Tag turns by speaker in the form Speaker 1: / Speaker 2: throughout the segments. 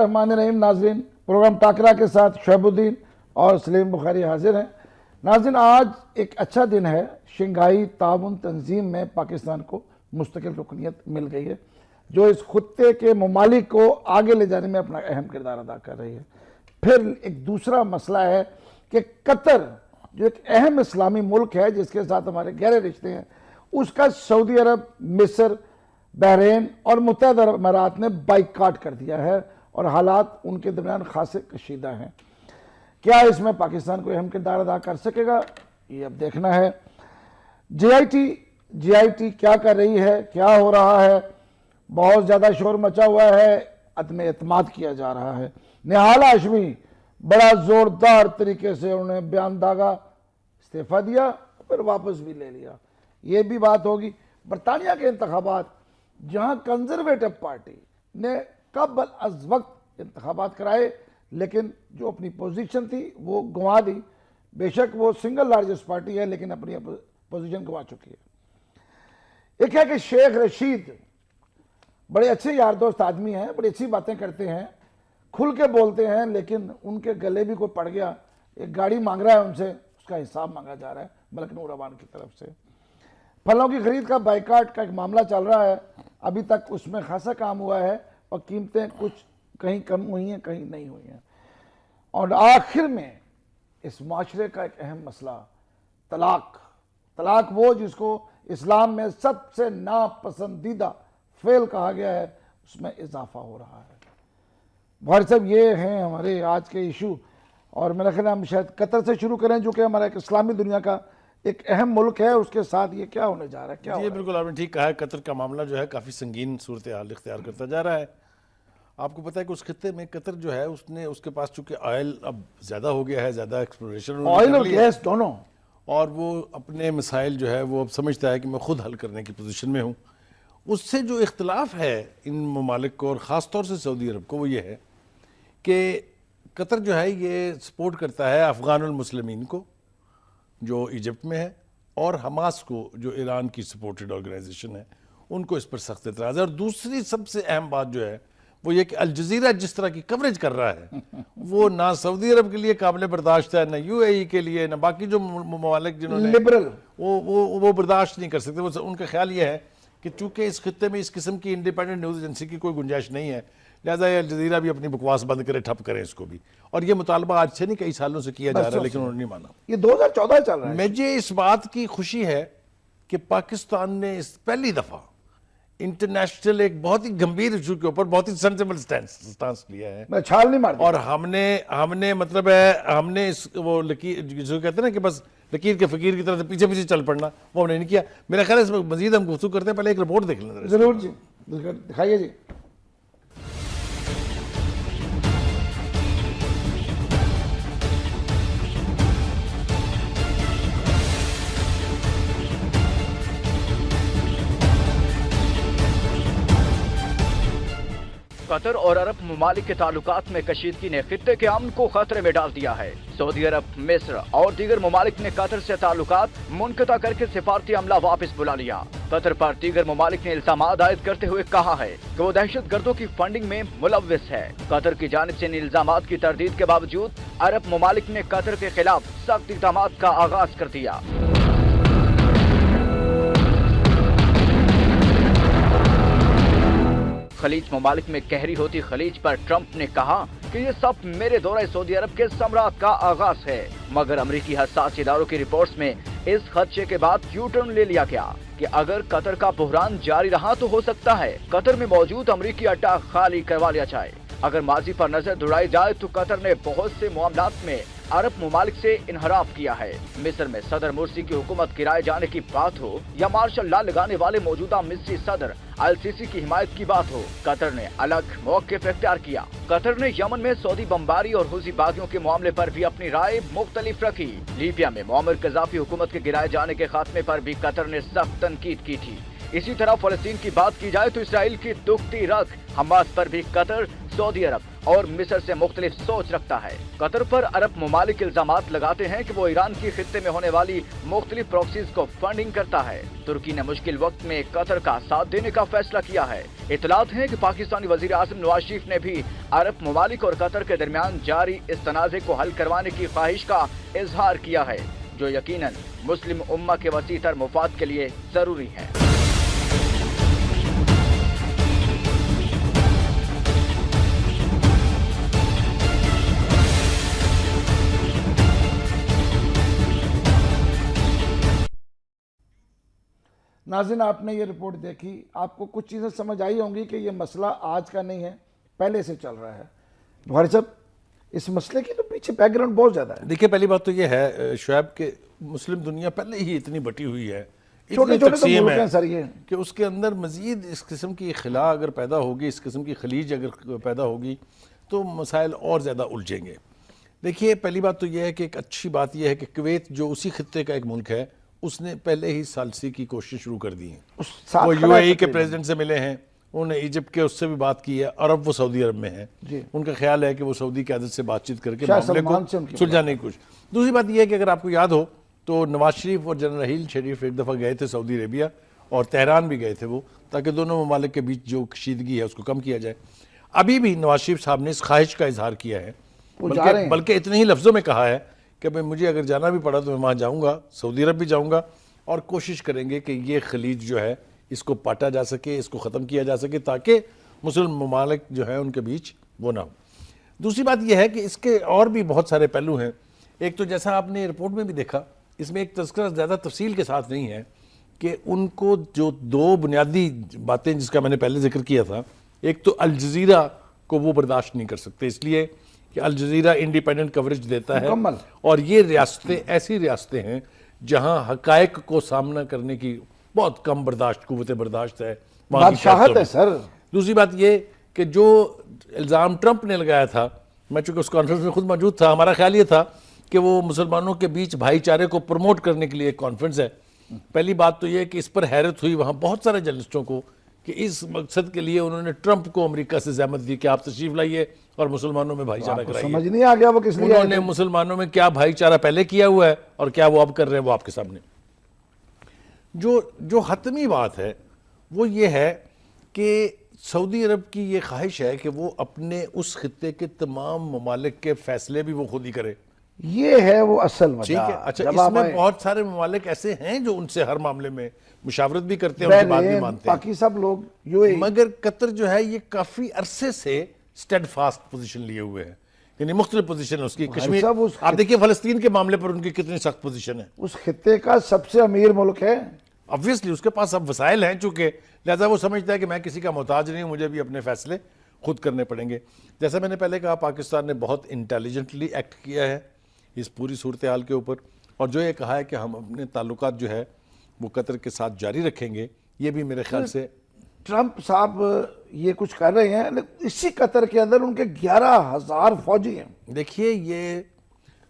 Speaker 1: बिस्मिल्लाहिर्रहमानिर्रहीम। नाज़रीन, प्रोग्राम टाकरा के साथ शहबुद्दीन और सलीम बुखारी हाजिर हैं। नाज़रीन, आज एक अच्छा दिन है। शंघाई ताउन तंजीम में पाकिस्तान को मुस्तकिल रुकनियत मिल गई है, जो इस खुत्ते के ममालिक को आगे ले जाने में अपना अहम किरदार अदा कर रही है। फिर एक दूसरा मसला है कि कतर, जो एक अहम इस्लामी मुल्क है जिसके साथ हमारे गहरे रिश्ते हैं, उसका सऊदी अरब, मिस्र, बहरीन और मुत्तहदा अरब अमारात ने बाइकाट कर दिया है और हालात उनके दरमियान खासे कशीदा हैं। क्या इसमें पाकिस्तान कोई अहम किरदार अदा कर सकेगा, ये अब देखना है। जीआईटी क्या कर रही है, क्या हो रहा है? बहुत ज़्यादा शोर मचा हुआ है, अदम एतमाद किया जा रहा है। निहाल हाशमी बड़ा ज़ोरदार तरीके से उन्होंने बयान दागा, इस्तीफ़ा दिया, फिर वापस भी ले लिया। ये भी बात होगी। बरतानिया के इंतखाबात, जहां कंजर्वेटिव पार्टी ने कबल अज वक्त इंतखाबात कराए, लेकिन जो अपनी पोजीशन थी वो गंवा दी। बेशक वो सिंगल लार्जेस्ट पार्टी है, लेकिन अपनी पोजीशन गंवा चुकी है। एक है कि शेख रशीद बड़े अच्छे यार दोस्त आदमी हैं, बड़ी अच्छी बातें करते हैं, खुल के बोलते हैं, लेकिन उनके गले भी कोई पड़ गया। एक गाड़ी मांग रहा है उनसे, उसका हिसाब मांगा जा रहा है मलिक नूर अवान की तरफ से। फलों की खरीद का बाइकाट का एक मामला चल रहा है, अभी तक उसमें खासा काम हुआ है और कीमतें कुछ कहीं कम हुई हैं, कहीं नहीं हुई हैं। और आखिर में इस माशरे का एक अहम मसला तलाक वो जिसको इस्लाम में सबसे नापसंदीदा फेल कहा गया है, उसमें इजाफा हो रहा है। भाई साहब, ये हैं हमारे आज के इशू। और मेरा ख्याल हम शायद कतर से शुरू करें, जो कि हमारा एक इस्लामी दुनिया का एक अहम मुल्क है। उसके साथ ये क्या होने जा रहा है? क्या
Speaker 2: ये बिल्कुल आपने ठीक कहा है। कतर का मामला जो है काफ़ी संगीन सूरत हाल इख्तियार करता जा रहा है। आपको पता है कि उस खित्ते में कतर जो है उसके पास चूंकि ऑयल अब ज़्यादा हो गया है, ज़्यादा एक्सप्लोरेशन,
Speaker 1: ऑयल और गैस दोनों,
Speaker 2: और वो अपने मसाइल जो है वो अब समझता है कि मैं खुद हल करने की पोजीशन में हूँ। उससे जो इख्तलाफ है इन ममालिक को और ख़ास तौर से सऊदी अरब को, वो ये है कि कतर जो है ये सपोर्ट करता है अफ़गानुल मुस्लिमीन को जो इजिप्ट में है, और हमास को जो ईरान की सपोर्टेड ऑर्गेनाइजेशन है, उनको इस पर सख्त एतराज़ है। और दूसरी सबसे अहम बात जो है वो ये कि अल जज़ीरा जिस तरह की कवरेज कर रहा है वो ना सऊदी अरब के लिए काबिल बर्दाश्त है, ना यूएई के लिए, ना बाकी जो ममालिक जिन्होंने
Speaker 1: लिबरल
Speaker 2: वो बर्दाश्त नहीं कर सकते। वो उनका ख्याल ये है कि चूंकि इस खित्ते में इस किस्म की इंडिपेंडेंट न्यूज़ एजेंसी की कोई गुंजाइश नहीं है, लिहाजा अल जज़ीरा भी अपनी बकवास बंद करे, ठप करें इसको भी। और ये मुतालबा आज से नहीं, कई सालों से किया जा रहा है, लेकिन उन्होंने नहीं माना।
Speaker 1: ये 2014 चल रहा है।
Speaker 2: मुझे इस बात की खुशी है कि पाकिस्तान ने इस पहली दफा इंटरनेशनल एक बहुत ही गंभीर इशू के ऊपर बहुत ही सेंसिबल स्टांस लिया है।
Speaker 1: मैं छाल नहीं मारता।
Speaker 2: और हमने मतलब है, हमने इस वो लकीर जो कहते हैं ना कि बस लकीर के फकीर की तरह से पीछे पीछे चल पड़ना, वो हमने नहीं किया। मेरा ख्याल है इसमें मजीद हम गुफ्तगू करते हैं, पहले एक रिपोर्ट देख लें।
Speaker 1: जरूर जी, दिखाइए जी।
Speaker 3: कतर और अरब ममालिक के ताल्लुकात में कशीदगी ने खित्ते के अमन को खतरे में डाल दिया है। सऊदी अरब, मिस्र और दीगर ममालिक ने कतर से ताल्लुकात मुनक़ता करके सिफारती अमला वापस बुला लिया। कतर पर दीगर ममालिक ने इल्जाम आयद करते हुए कहा है कि वो दहशत गर्दों की फंडिंग में मुलव्विस है। कतर की जानिब से इन इल्जामात की तरदीद के बावजूद अरब ममालिक ने कतर के खिलाफ सख्त इक़दाम का आगाज कर दिया। खलीज ममालिक में कहरी होती खलीज पर ट्रंप ने कहा कि ये सब मेरे दौरे सऊदी अरब के सम्राट का आगाज है। मगर अमरीकी हसास इदारों की रिपोर्ट्स में इस खदशे के बाद यू टर्न ले लिया गया कि अगर कतर का बहरान जारी रहा तो हो सकता है कतर में मौजूद अमरीकी अड्डा खाली करवा लिया जाए। अगर माजी पर नजर दौड़ाई जाए तो कतर ने बहुत से मामलात में अरब ममालिक से इनहराफ किया है। मिस्र में सदर मुर्सी की हुकूमत गिराए जाने की बात हो या मार्शल लॉ लगाने वाले मौजूदा मिस्री सदर अल सीसी की हिमायत की बात हो, कतर ने अलग मौक़िफ़ इख्तियार किया। कतर ने यमन में सऊदी बमबारी और हुज़ी बागियों के मामले पर भी अपनी राय मुख्तलिफ रखी। लीबिया में मुअम्मर कज़ाफ़ी हुकूमत के गिराए जाने के खात्मे पर भी कतर ने सख्त तनकीद की थी। इसी तरह फ़लस्तीन की बात की जाए तो इसराइल की दुखती रग हमास पर भी कतर, सऊदी अरब और मिस्र से मुख्तलिफ सोच रखता है। कतर पर अरब ममालिक इल्जामात लगाते हैं कि वो ईरान की खित्ते में होने वाली मुख्तलिफ प्रॉक्सीज को फंडिंग करता है। तुर्की ने मुश्किल वक्त में कतर का साथ देने का फैसला किया है। इतलात है कि पाकिस्तानी वजीर आज़म नवाज शरीफ ने भी अरब ममालिक और कतर के दरमियान जारी इस तनाज़े को हल करवाने की ख्वाहिश का इजहार किया है, जो यकीनन मुस्लिम उम्मा के वसीतर मुफाद के लिए जरूरी है।
Speaker 1: नाज़रीन, आपने ये रिपोर्ट देखी, आपको कुछ चीज़ें समझ आई होंगी कि ये मसला आज का नहीं है, पहले से चल रहा है। बुखारी साहब, इस मसले की तो पीछे बैकग्राउंड बहुत ज़्यादा है।
Speaker 2: देखिए, पहली बात तो ये है शुएब के मुस्लिम दुनिया पहले ही इतनी बटी हुई है,
Speaker 1: छोटे
Speaker 2: इतनी
Speaker 1: छोटे
Speaker 2: तकसीम है
Speaker 1: सर ये
Speaker 2: कि उसके अंदर मजीद इस किस्म की खिला अगर पैदा होगी, इस किस्म की खलीज अगर पैदा होगी तो मसाइल और ज़्यादा उलझेंगे। देखिए, पहली बात तो यह है कि एक अच्छी बात यह है कि कुवैत जो उसी खित्ते का एक मुल्क है, उसने पहले ही सालसी की कोशिश शुरू कर दी है। वो यूएई के प्रेसिडेंट से मिले हैं, उन्होंने इजिप्ट के उससे भी बात की है, अरब वो सऊदी अरब में है। उनका ख्याल है कि वो सऊदी क़यादत से बातचीत करके मामले को सुलझाने की कोशिश। दूसरी बात यह है कि अगर आपको याद हो तो नवाज शरीफ और जनरल रहील शरीफ एक दफ़ा गए थे सऊदी अरेबिया और तेहरान भी गए थे वो, ताकि दोनों ममालिक के बीच जो कशीदगी है उसको कम किया जाए। अभी भी नवाज शरीफ साहब ने इस ख्वाहिश का इजहार किया है, बल्कि इतने ही लफ्ज़ों में कहा है कि भाई मुझे अगर जाना भी पड़ा तो मैं वहाँ जाऊँगा, सऊदी अरब भी जाऊँगा, और कोशिश करेंगे कि ये खलीज जो है इसको पाटा जा सके, इसको ख़त्म किया जा सके, ताकि मुस्लिम ममालिक जो है उनके बीच वो ना हो। दूसरी बात यह है कि इसके और भी बहुत सारे पहलू हैं। एक तो जैसा आपने रिपोर्ट में भी देखा, इसमें एक तज़किरा ज़्यादा तफसील के साथ नहीं है कि उनको जो दो बुनियादी बातें जिसका मैंने पहले जिक्र किया था, एक तो अल जज़ीरा को वो बर्दाश्त नहीं कर सकते इसलिए कि अल जज़ीरा इंडिपेंडेंट कवरेज देता है, और ये रियासतें ऐसी रियासतें हैं जहाँ हकायक को सामना करने की बहुत कम बर्दाश्त बर्दाश्त है,
Speaker 1: बादशाहत है सर।
Speaker 2: दूसरी बात ये कि जो इल्ज़ाम ट्रंप ने लगाया था, मैं चूँकि उस कॉन्फ्रेंस में खुद मौजूद था, हमारा ख्याल ये था कि वो मुसलमानों के बीच भाईचारे को प्रमोट करने के लिए एक कॉन्फ्रेंस है। पहली बात तो ये कि इस पर हैरत हुई वहाँ बहुत सारे जर्नलिस्टों को कि इस मकसद के लिए उन्होंने ट्रंप को अमेरिका से ज़हमत दी कि आप तशरीफ लाइए और मुसलमानों में भाईचारा कराइए।
Speaker 1: समझ नहीं आ गया वो किस लिए
Speaker 2: उन्होंने मुसलमानों में क्या भाईचारा पहले किया हुआ है और क्या वो अब कर रहे हैं, वो आपके सामने। जो हतमी बात है वो ये है कि सऊदी अरब की ये ख्वाहिश है कि वो अपने उस खित्ते के तमाम ममालिक के फैसले भी वो खुद ही करे।
Speaker 1: ये है वो असल वजह।
Speaker 2: ठीक है, अच्छा, इसमें बहुत सारे ममालिक ऐसे हैं जो उनसे हर मामले में मुशावरत भी करते हैं, उनकी बात भी मानते हैं,
Speaker 1: बाकी सब लोग यूएई।
Speaker 2: मगर कतर जो है ये काफी अरसे से स्टेडफास्ट पोजीशन लिए हुए है, यानी मुख्तलिफ पोजीशन है उसकी। कश्मीर आप देखिए, फलस्तीन के मामले पर उनकी कितनी सख्त पोजीशन है।
Speaker 1: उस खित्ते का सबसे अमीर मुल्क है,
Speaker 2: ऑब्वियसली उसके पास अब वसाइल हैं, चूंकि लिहाजा वो समझता है कि मैं किसी का मोहताज नहीं हूं, मुझे भी अपने फैसले खुद करने पड़ेंगे। जैसा मैंने पहले कहा, पाकिस्तान ने बहुत इंटेलिजेंटली एक्ट किया है इस पूरी सूरत हाल के ऊपर, और जो ये कहा है कि हम अपने ताल्लुकात जो है वो कतर के साथ जारी रखेंगे, ये भी मेरे ख्याल से
Speaker 1: ट्रंप साहब ये कुछ कर रहे हैं, लेकिन इसी कतर के अंदर उनके 11,000 फौजी हैं।
Speaker 2: देखिए, ये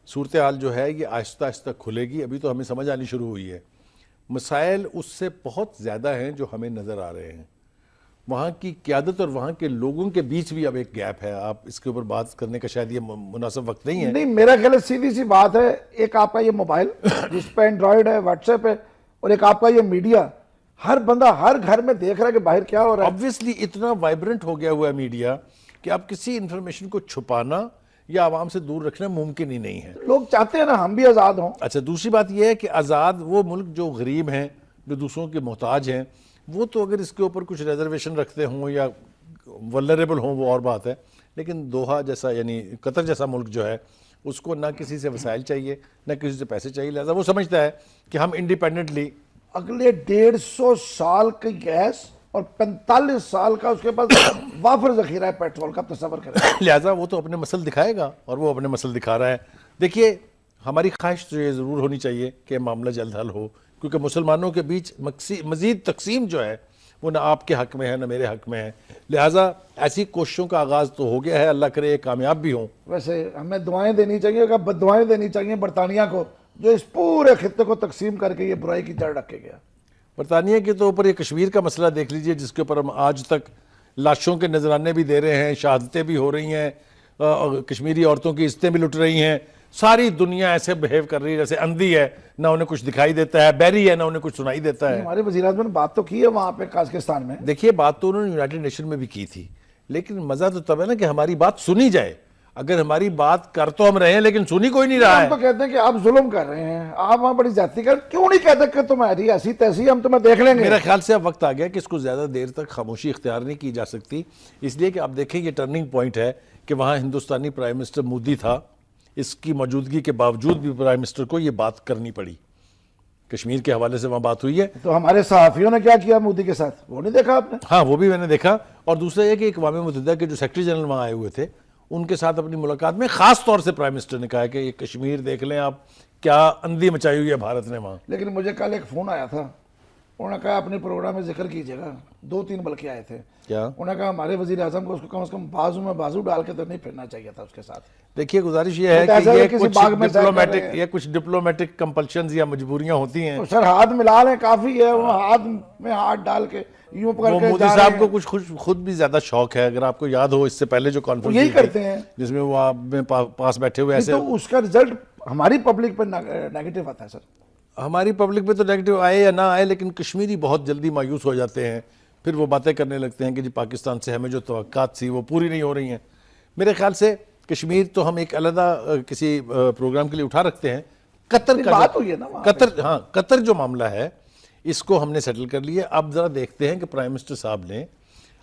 Speaker 2: सूरत हाल जो है ये आहिस्ता आहिस्ता खुलेगी, अभी तो हमें समझ आनी शुरू हुई है। मसाइल उससे बहुत ज़्यादा हैं जो हमें नज़र आ रहे हैं। वहाँ की क़यादत और वहाँ के लोगों के बीच भी अब एक गैप है। आप इसके ऊपर बात करने का शायद ये मुनासिब वक्त नहीं है।
Speaker 1: नहीं, मेरा ख्याल सीधी सी बात है, एक आपका ये मोबाइल जिस पे एंड्रॉयड है, व्हाट्सएप है, और एक आपका ये मीडिया, हर बंदा हर घर में देख रहा है कि बाहर क्या हो रहा है।
Speaker 2: ऑब्वियसली इतना वाइब्रेंट हो गया हुआ है मीडिया कि अब किसी इंफॉर्मेशन को छुपाना या आवाम से दूर रखना मुमकिन ही नहीं है।
Speaker 1: लोग चाहते हैं ना हम भी आज़ाद हों।
Speaker 2: अच्छा, दूसरी बात यह है कि आज़ाद वो मुल्क जो गरीब हैं, जो दूसरों के मोहताज हैं, वो तो अगर इसके ऊपर कुछ रिजर्वेशन रखते हों या वल्नरेबल हों वो और बात है, लेकिन दोहा जैसा यानी कतर जैसा मुल्क जो है उसको ना किसी से वसाइल चाहिए ना किसी से पैसे चाहिए, लिहाजा वो समझता है कि हम इंडिपेंडेंटली
Speaker 1: अगले 150 साल की गैस और 45 साल का उसके पास वाफर जखीरा है पेट्रोल का, तस्वर करें।
Speaker 2: लिहाजा वो तो अपने मसल दिखाएगा और वो अपने मसल दिखा रहा है। देखिए, हमारी ख्वाहिश तो ये ज़रूर होनी चाहिए कि मामला जल्द हल हो, क्योंकि मुसलमानों के बीच मज़ीद तकसीम जो है वो ना आपके हक़ में है ना मेरे हक़ में है। लिहाजा ऐसी कोशिशों का आगाज़ तो हो गया है, अल्लाह करे ये कामयाब भी हों।
Speaker 1: वैसे हमें दुआएं देनी चाहिए, बददुआएं देनी चाहिए बरतानिया को, जो इस पूरे खित्ते को तकसीम करके ये बुराई की जड़ रखे गया।
Speaker 2: बरतानिया के तो ऊपर ये कश्मीर का मसला देख लीजिए, जिसके ऊपर हम आज तक लाशों के नजराने भी दे रहे हैं, शहादतें भी हो रही हैं, कश्मीरी औरतों की इज्जतें भी लुट रही हैं। सारी दुनिया ऐसे बिहेव कर रही है जैसे अंधी है, ना उन्हें कुछ दिखाई देता है, बैरी है ना उन्हें कुछ सुनाई देता है।
Speaker 1: हमारे वज़ीर आज़म ने बात तो की है वहां पे काज़ाकिस्तान में।
Speaker 2: देखिए, बात तो उन्होंने यूनाइटेड नेशन में भी की थी, लेकिन मजा तो तब है ना कि हमारी बात सुनी जाए। अगर हमारी बात कर तो हम रहे हैं लेकिन सुनी कोई नहीं रहा
Speaker 1: हम
Speaker 2: है।
Speaker 1: तो कहते हैं कि आप जुल्म कर रहे हैं, आप वहां बड़ी जाति कर, क्यों नहीं कहते कि तुम्हारी ऐसी तैसी, हम तुम्हें देख लेंगे।
Speaker 2: मेरा ख्याल से अब वक्त आ गया कि इसको ज्यादा देर तक खामोशी इख्तियार नहीं की जा सकती, इसलिए कि आप देखें ये टर्निंग पॉइंट है कि वहां हिंदुस्तानी प्राइम मिनिस्टर मोदी था, इसकी मौजूदगी के बावजूद भी प्राइम मिनिस्टर को ये बात करनी पड़ी। कश्मीर के हवाले से वहां बात हुई है।
Speaker 1: तो हमारे सहाफियों ने क्या किया मोदी के साथ, वो नहीं देखा आपने?
Speaker 2: हाँ, वो भी मैंने देखा। और दूसरा ये कि अक़वाम मुत्तहिदा के जो सेक्रेटरी जनरल वहाँ आए हुए थे, उनके साथ अपनी मुलाकात में खास तौर से प्राइम मिनिस्टर ने कहा कि ये कश्मीर देख लें आप, क्या अंधी मचाई हुई है भारत ने वहाँ।
Speaker 1: लेकिन मुझे कल एक फ़ोन आया था, उन्होंने कहा अपने प्रोग्राम में जिक्र कीजिएगा, 2-3 बल्कि आए थे।
Speaker 2: क्या?
Speaker 1: उन्होंने कहा हमारे वज़ीर आज़म को उसको कम से कम बाजू में बाजू डाल के तो नहीं फिरना चाहिए था उसके साथ।
Speaker 2: देखिए, गुजारिश ये है कि ये कुछ डिप्लोमेटिक कंपल्शंस या मजबूरियां होती हैं।
Speaker 1: तो सर हाथ मिला लें, काफ़ी है, वो हाथ में हाथ डाल के यूं पकड़
Speaker 2: वो
Speaker 1: के
Speaker 2: मोदी साहब को कुछ खुद भी ज्यादा शौक है। अगर आपको याद हो, इससे पहले जो कॉन्फ्रेंस
Speaker 1: यही करते हैं
Speaker 2: जिसमें वो आप में पास बैठे हुए ऐसे,
Speaker 1: तो उसका रिजल्ट हमारी पब्लिक पर नेगेटिव आता है सर।
Speaker 2: हमारी पब्लिक पे तो नेगेटिव आए या ना आए, लेकिन कश्मीरी बहुत जल्दी मायूस हो जाते हैं, फिर वो बातें करने लगते हैं कि जी पाकिस्तान से हमें जो तवक्कात थी वो पूरी नहीं हो रही हैं। मेरे ख्याल से कश्मीर तो हम एक अलग किसी प्रोग्राम के लिए उठा रखते हैं। कतर का
Speaker 1: बात हुई है ना वहाँ
Speaker 2: कतर, हाँ, कतर जो मामला है इसको हमने सेटल कर लिया। अब जरा देखते हैं कि प्राइम मिनिस्टर साहब ने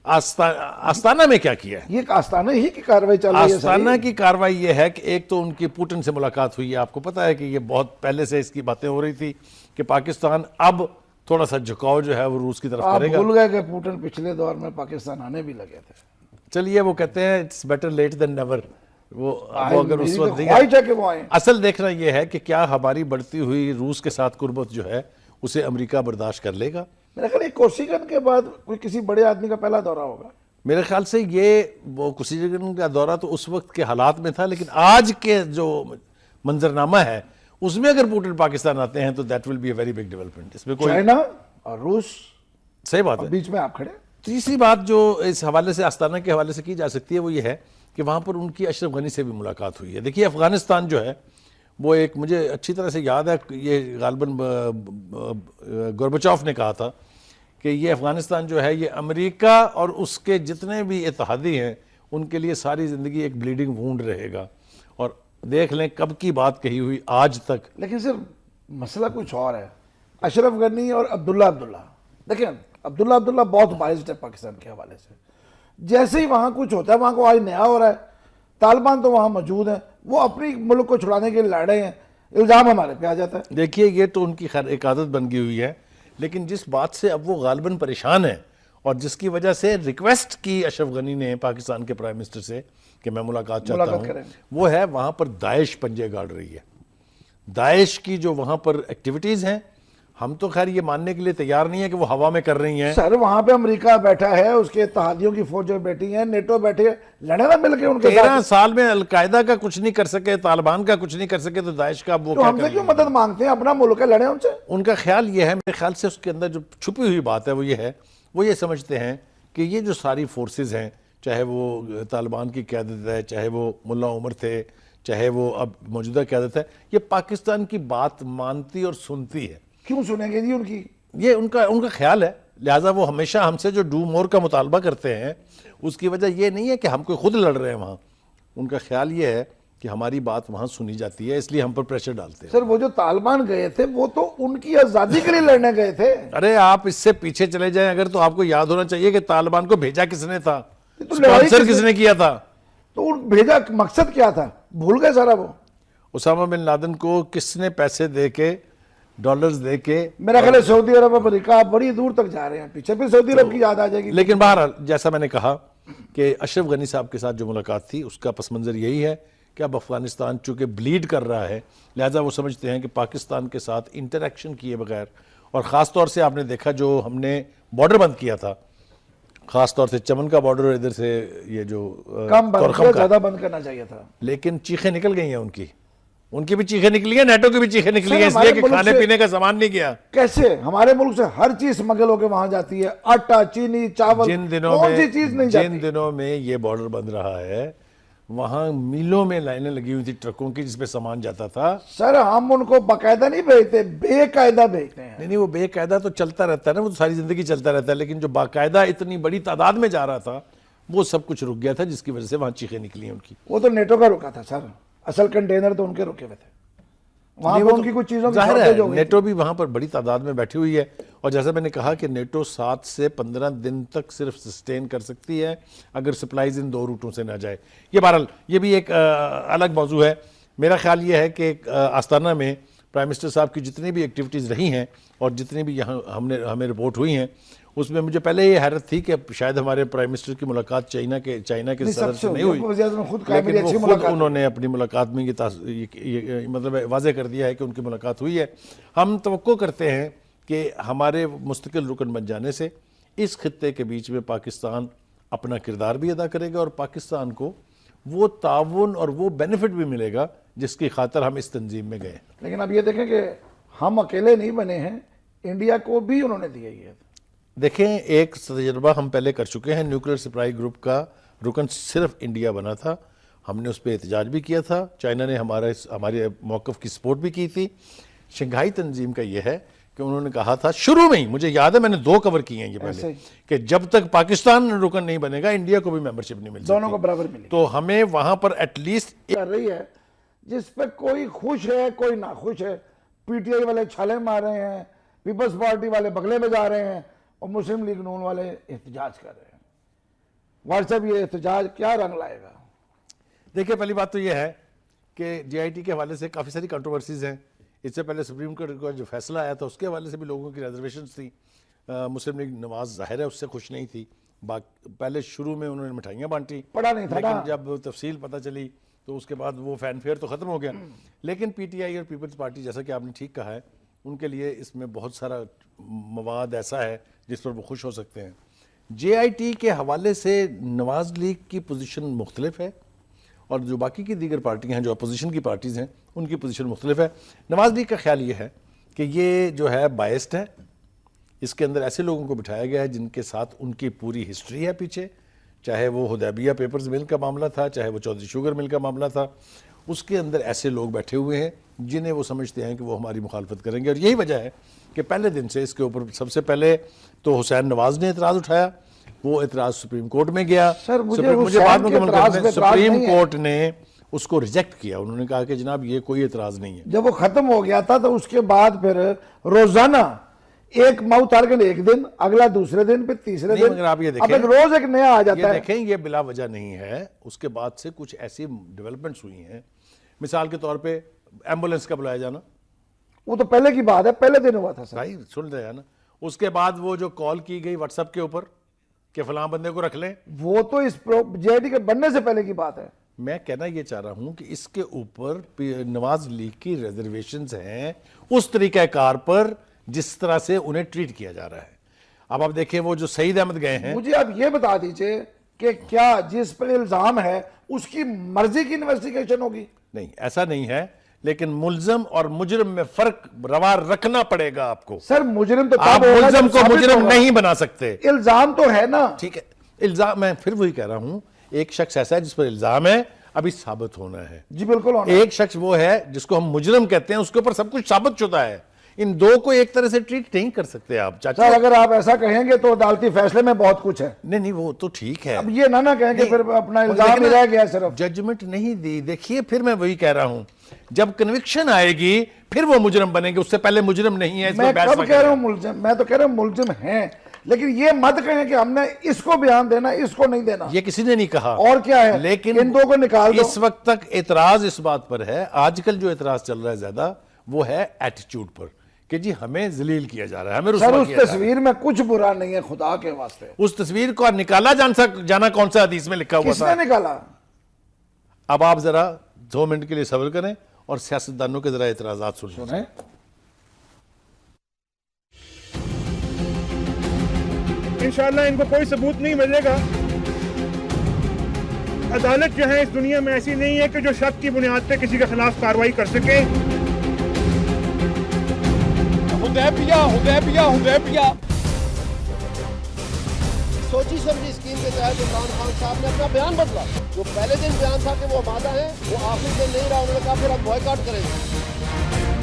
Speaker 2: आस्ताना में क्या किया है।
Speaker 1: ये आस्ताना ही की कार्रवाई चल रही है।
Speaker 2: आस्ताना की कार्रवाई ये है कि एक तो उनकी पुतिन से मुलाकात हुई है। आपको पता है कि ये बहुत पहले से इसकी बातें हो रही थी कि पाकिस्तान अब थोड़ा सा झुकाव जो है वो रूस की तरफ
Speaker 1: आप
Speaker 2: करेगा।
Speaker 1: भूल गए कि पुतिन पिछले दौर में पाकिस्तान आने भी लगे थे।
Speaker 2: चलिए, वो कहते हैं it's better late than never. वो अगर उस वक्त
Speaker 1: ख्वाहिश है कि वो आए।
Speaker 2: असल देखना यह है कि क्या हमारी बढ़ती हुई रूस के साथ कुर्बत जो है उसे अमेरिका बर्दाश्त कर लेगा।
Speaker 1: मेरा ख्याल है कोसिगन के बाद कोई किसी बड़े आदमी का पहला दौरा होगा।
Speaker 2: मेरे ख्याल से ये वो कोसिगन का दौरा तो उस वक्त के हालात में था, लेकिन आज के जो मंजरनामा है उसमें अगर पुतिन पाकिस्तान आते हैं तो that will be a very big development. इसमें कोई,
Speaker 1: चाइना और रूस,
Speaker 2: सही बात है,
Speaker 1: बीच में आप खड़े।
Speaker 2: तीसरी बात जो इस हवाले से आस्ताना के हवाले से की जा सकती है वो ये है कि वहाँ पर उनकी अशरफ गनी से भी मुलाकात हुई है। देखिए, अफगानिस्तान जो है वो एक, मुझे अच्छी तरह से याद है, ये गालिबन गोर्बचोव ने कहा था कि ये अफगानिस्तान जो है ये अमेरिका और उसके जितने भी इत्तेहादी हैं उनके लिए सारी ज़िंदगी एक ब्लीडिंग वूंड रहेगा। और देख लें कब की बात कही हुई आज तक।
Speaker 1: लेकिन सिर्फ मसला कुछ और है। अशरफ गनी और अब्दुल्ला देखिए, अब्दुल्ला बहुत बाइज्ड है पाकिस्तान के हवाले से। जैसे ही वहाँ कुछ होता है, वहाँ को आज नया हो रहा है। तालिबान तो वहाँ मौजूद है, वो अपनी मुल्क को छुड़ाने के लिए लड़ रहे हैं, इल्ज़ाम हमारे पे आ जाता है।
Speaker 2: देखिए, ये तो उनकी खैर एक आदत बन गई हुई है, लेकिन जिस बात से अब वो गालिबन परेशान है और जिसकी वजह से रिक्वेस्ट की अशरफ गनी ने पाकिस्तान के प्राइम मिनिस्टर से कि मैं मुलाकात चाहता हूँ, वो है वहाँ पर दाइश पंजे गाड़ रही है। दाइश की जो वहाँ पर एक्टिविटीज़ हैं, हम तो खैर ये मानने के लिए तैयार नहीं है कि वो हवा में कर रही हैं।
Speaker 1: सर वहाँ पे अमेरिका बैठा है, उसके इत्तेहादियों की फौजें बैठी हैं, नेटो बैठी है, लड़े ना मिलके उनके साथ।
Speaker 2: 13 साल में अलकायदा का कुछ नहीं कर सके, तालिबान का कुछ नहीं कर सके, तो दाइश का वो
Speaker 1: तो हमसे क्यों मदद मांगते हैं? अपना मुल्क है, लड़े उनसे।
Speaker 2: उनका ख्याल ये है, मेरे ख्याल से उसके अंदर जो छुपी हुई बात है वो ये है, वो ये समझते हैं कि ये जो सारी फोर्सेज हैं, चाहे वो तालिबान की क़यादत है, चाहे वो मुल्ला उमर थे, चाहे वो अब मौजूदा क़यादत है, ये पाकिस्तान की बात मानती और सुनती है।
Speaker 1: क्यों सुनेंगे जी उनकी? ये
Speaker 2: उनका ख्याल है। लिहाजा वो हमेशा हमसे जो डू मोर का मुतालबा करते हैं, उसकी वजह ये नहीं है कि हम कोई खुद लड़ रहे हैं वहाँ। उनका ख्याल ये है कि हमारी बात वहाँ सुनी जाती है, इसलिए हम पर प्रेशर डालते हैं।
Speaker 1: सर वो जो तालिबान गए थे वो तो उनकी आज़ादी के लिए लड़ने गए थे।
Speaker 2: अरे आप इससे पीछे चले जाएं अगर, तो आपको याद होना चाहिए कि तालिबान को भेजा किसने था,
Speaker 1: तो
Speaker 2: स्पॉन्सर किसने किया था।
Speaker 1: तो भेजा मकसद क्या था, भूल गए सारा वो।
Speaker 2: उसामा बिन लादेन को किसने पैसे दे के, डॉलर्स दे के,
Speaker 1: मेरा ख्याल है सऊदी अरब, अमेरिका, आप बड़ी दूर तक जा रहे हैं, पीछे फिर सऊदी अरब की याद आ जाएगी।
Speaker 2: लेकिन बहरहाल जैसा मैंने कहा कि अशरफ गनी साहब के साथ जो मुलाकात थी उसका पस मंज़र यही है कि अब अफगानिस्तान चूँकि ब्लीड कर रहा है, लिहाजा वो समझते हैं कि पाकिस्तान के साथ इंटरेक्शन किए बगैर, और ख़ास तौर से आपने देखा जो हमने बॉर्डर बंद किया था, ख़ास तौर से चमन का बॉर्डर, इधर से ये जो
Speaker 1: कम बंद, ज़्यादा बंद करना चाहिए था,
Speaker 2: लेकिन चीखें निकल गई हैं उनकी उनकी भी चीखें निकली है, नेटो की भी चीखें निकली
Speaker 1: सर,
Speaker 2: है, इसलिए
Speaker 1: हमारे
Speaker 2: कि
Speaker 1: मुल्क
Speaker 2: खाने
Speaker 1: से-
Speaker 2: पीने का सामान नहीं गया।
Speaker 1: कैसे हमारे मुल्क से हर चीज स्मगल होकर वहां जाती है, आटा, चीनी, चावल,
Speaker 2: जिन दिनों
Speaker 1: कौन सी
Speaker 2: में
Speaker 1: चीज नहीं
Speaker 2: जिन
Speaker 1: जाती?
Speaker 2: दिनों में ये बॉर्डर बंद रहा है, वहां मीलों में लाइनें लगी हुई थी ट्रकों की जिसपे सामान जाता था।
Speaker 1: सर हम उनको बाकायदा नहीं भेजते, बेकायदा भेजते हैं।
Speaker 2: नहीं, वो बेकायदा तो चलता रहता है ना, वो तो सारी जिंदगी चलता रहता है, लेकिन जो बाकायदा इतनी बड़ी तादाद में जा रहा था वो सब कुछ रुक गया था, जिसकी वजह से वहां चीखें निकली हैं उनकी।
Speaker 1: वो तो नेटो का रुका था सर, असल कंटेनर तो उनके रुके हुए थे, वहां
Speaker 2: नहीं,
Speaker 1: पर
Speaker 2: वो
Speaker 1: उनकी
Speaker 2: तो
Speaker 1: कुछ चीजों की
Speaker 2: जाहिर
Speaker 1: शॉर्टेज
Speaker 2: है
Speaker 1: हो गई थी।
Speaker 2: नेटो भी वहां पर बड़ी तादाद में बैठी हुई है, और जैसा मैंने कहा कि नेटो 7 से 15 दिन तक सिर्फ सस्टेन कर सकती है अगर सप्लाईज इन 2 रूटों से ना जाए। ये बहरहाल ये भी एक अलग मौजू है। मेरा ख्याल ये है कि आस्ताना में प्राइम मिनिस्टर साहब की जितनी भी एक्टिविटीज़ रही हैं और जितनी भी यहाँ हमें रिपोर्ट हुई हैं, उसमें मुझे पहले ये हैरत थी कि शायद हमारे प्राइम मिनिस्टर की मुलाकात चाइना के सदर
Speaker 1: सबसे
Speaker 2: से नहीं
Speaker 1: हुई,
Speaker 2: हुई,
Speaker 1: वज़ीर आज़म खुद कहा, मेरी
Speaker 2: लेकिन
Speaker 1: अच्छी
Speaker 2: वो खुद
Speaker 1: मुलाकात
Speaker 2: उन्होंने अपनी मुलाकात में ये मतलब वाज़े कर दिया है कि उनकी मुलाकात हुई है। हम तवक्को करते हैं कि हमारे मुस्तकिल रुकन बन जाने से इस खित्ते के बीच में पाकिस्तान अपना किरदार भी अदा करेगा और पाकिस्तान को वो ताउन और वो बेनिफिट भी मिलेगा जिसकी खातर हम इस तंजीम में गए।
Speaker 1: लेकिन अब ये देखें कि हम अकेले नहीं बने हैं, इंडिया को भी उन्होंने दिया ये।
Speaker 2: देखें, एक तजर्बा हम पहले कर चुके हैं, न्यूक्लियर सप्लाई ग्रुप का रुकन सिर्फ इंडिया बना था, हमने उस पर एहतजाज भी किया था, चाइना ने हमारे मौक़िफ़ की सपोर्ट भी की थी। शंघाई तंजीम का यह है कि उन्होंने कहा था शुरू में ही, मुझे याद है मैंने 2 कवर किए हैं ये पहले, कि जब तक पाकिस्तान रुकन नहीं बनेगा इंडिया को भी मेंबरशिप नहीं मिल सकती,
Speaker 1: दोनों को बराबर मिली।
Speaker 2: तो हमें वहां पर एटलीस्ट
Speaker 1: कर रही है जिस पे कोई खुश है कोई ना खुश है। पीटीआई वाले छाले मार रहे हैं, पीपल्स पार्टी वाले बगले में जा रहे हैं और मुस्लिम लीग नून वाले एहतजाज कर रहे हैं। व्हाट्सएप ये एहतजाज क्या रंग लाएगा?
Speaker 2: देखिए, पहली बात तो यह है कि जेआईटी के हवाले से काफ़ी सारी कंट्रोवर्सीज हैं। इससे पहले सुप्रीम कोर्ट का जो फैसला आया था उसके हवाले से भी लोगों की रिजर्वेशन थी। मुस्लिम लीग नवाज जाहिर है उससे खुश नहीं थी। पहले शुरू में उन्होंने मिठाइयाँ बांटी,
Speaker 1: पड़ा नहीं था
Speaker 2: लेकिन
Speaker 1: ना।
Speaker 2: जब तफसील पता चली तो उसके बाद वो फैनफेयर तो ख़त्म हो गया। लेकिन पीटीआई और पीपल्स पार्टी, जैसा कि आपने ठीक कहा है, उनके लिए इसमें बहुत सारा मवाद ऐसा है जिस पर वो खुश हो सकते हैं। जेआईटी के हवाले से नवाज लीग की पोजीशन मुख्तलिफ है और जो बाकी की दीगर पार्टियां हैं, जो अपोजिशन की पार्टीज़ हैं, उनकी पोजीशन मुख्तलिफ है। नवाज लीग का ख्याल ये है कि ये जो है बायस्ड है, इसके अंदर ऐसे लोगों को बिठाया गया है जिनके साथ उनकी पूरी हिस्ट्री है पीछे, चाहे वो हुदैबिया पेपर्स मिल का मामला था, चाहे वो चौधरी शुगर मिल का मामला था, उसके अंदर ऐसे लोग बैठे हुए हैं जिन्हें वो समझते हैं कि वो हमारी मुखालफत करेंगे। और यही वजह है कि पहले दिन से इसके ऊपर सबसे पहले तो हुसैन नवाज ने एतराज़ उठाया, वो एतराज़ सुप्रीम कोर्ट में गया।
Speaker 1: सर, मुझे
Speaker 2: मुझे
Speaker 1: हुसैन
Speaker 2: बाद में
Speaker 1: के
Speaker 2: कमेंट
Speaker 1: एतराज़
Speaker 2: करना
Speaker 1: पे
Speaker 2: है, सुप्रीम
Speaker 1: नहीं है।
Speaker 2: कोर्ट ने उसको रिजेक्ट किया। उन्होंने कहा कि जनाब ये कोई एतराज़ नहीं है।
Speaker 1: जब वो खत्म हो गया था तो उसके बाद फिर रोजाना एक माउथ आर्गन एक दिन, अगला दूसरे दिन, फिर तीसरे
Speaker 2: नहीं,
Speaker 1: दिन,
Speaker 2: मगर आप ये
Speaker 1: अब
Speaker 2: देखें,
Speaker 1: एक रोज एक नया आ
Speaker 2: ये
Speaker 1: जाता है।
Speaker 2: देखें, ये बिला वजह नहीं है। उसके बाद से कुछ ऐसी डेवलपमेंट्स हुई हैं, मिसाल के तौर पे एम्बुलेंस का बुलाया जाना,
Speaker 1: वो तो पहले की बात है, पहले दिन हुआ था सर।
Speaker 2: भाई सुन रहे हैं ना। उसके बाद वो जो कॉल की गई व्हाट्सएप के ऊपर कि फलां बंदे को रख लें,
Speaker 1: वो तो इस जेआईटी के बनने से पहले की बात है।
Speaker 2: मैं कहना ये चाह रहा हूं कि इसके ऊपर नवाज लीग की रिजर्वेशंस हैं उस तरीक़ाकार पर जिस तरह से उन्हें ट्रीट किया जा रहा है। अब आप देखिए, वो जो सईद अहमद गए हैं,
Speaker 1: मुझे आप ये बता दीजिए कि क्या जिस पर इल्जाम है उसकी मर्जी की इन्वेस्टिगेशन होगी?
Speaker 2: नहीं, ऐसा नहीं है, लेकिन मुल्जम और मुजरिम में फर्क रवा रखना पड़ेगा आपको।
Speaker 1: सर मुजरिम तो
Speaker 2: आप
Speaker 1: तब होगा
Speaker 2: मुल्जम
Speaker 1: जब
Speaker 2: को
Speaker 1: साबित
Speaker 2: मुजरिम
Speaker 1: होगा।
Speaker 2: नहीं बना सकते।
Speaker 1: इल्जाम तो है ना।
Speaker 2: ठीक है, इल्जाम, मैं फिर वही कह रहा हूं, एक शख्स ऐसा है जिस पर इल्जाम है, अभी साबित होना है।
Speaker 1: जी बिल्कुल होना।
Speaker 2: एक शख्स वो है जिसको हम मुजरिम कहते हैं, उसके ऊपर सब कुछ साबित शुदा है। इन दो को एक तरह से ट्रीट नहीं कर सकते आप चाचा।
Speaker 1: सर अगर आप ऐसा कहेंगे तो अदालती फैसले में बहुत कुछ है।
Speaker 2: नहीं नहीं, वो तो ठीक है।
Speaker 1: अब ये ना कहेंगे
Speaker 2: नहीं,
Speaker 1: फिर अपना
Speaker 2: मगर
Speaker 1: इल्जाम ही
Speaker 2: देखना,
Speaker 1: रह गया सिर्फ।
Speaker 2: जजमेंट नहीं दी। देखिए, फिर मैं वही कह रहा हूं, जब कन्विक्शन आएगी फिर वो मुजरिम बनेंगे, उससे पहले मुजरिम नहीं है।
Speaker 1: मैं कब कह रहा हूं मुलजिम? मैं तो कह रहा हूं मुलजिम हैं, लेकिन ये मत कहें कि हमने इसको बयान देना, इसको नहीं देना।
Speaker 2: ये किसी ने नहीं कहा।
Speaker 1: और क्या है,
Speaker 2: लेकिन
Speaker 1: इन दो को निकाल दो।
Speaker 2: इस वक्त तक एतराज इस बात पर है, आजकल जो एतराज चल रहा है ज्यादा, वो है एटीट्यूड पर कि जी हमें जलील किया जा रहा है, हमें
Speaker 1: सर
Speaker 2: रुस्वा
Speaker 1: उस
Speaker 2: किया जा रहा है।
Speaker 1: तस्वीर में कुछ बुरा नहीं है, खुदा के वास्ते।
Speaker 2: उस तस्वीर को निकाला जाना कौन सा हदीस में लिखा हुआ
Speaker 1: किसने
Speaker 2: था?
Speaker 1: निकाला?
Speaker 2: अब आप जरा 2 मिनट के लिए सब्र करें और सियासतदानों के जरा एतराजात सुनिए।
Speaker 1: सुने
Speaker 4: इंशाल्लाह इनको कोई सबूत नहीं मिलेगा अदालत जो है इस दुनिया में ऐसी नहीं है कि जो शक की बुनियाद पे किसी के खिलाफ कार्रवाई कर सके।
Speaker 5: हुदैबिया
Speaker 6: सोची समझी स्कीम के तहत इमरान खान साहब ने अपना बयान बदला। जो पहले दिन बयान था कि वो वादा है, वो आखिरी दिन नहीं रहा। उन्होंने कहा फिर हम बॉयकॉट करेंगे।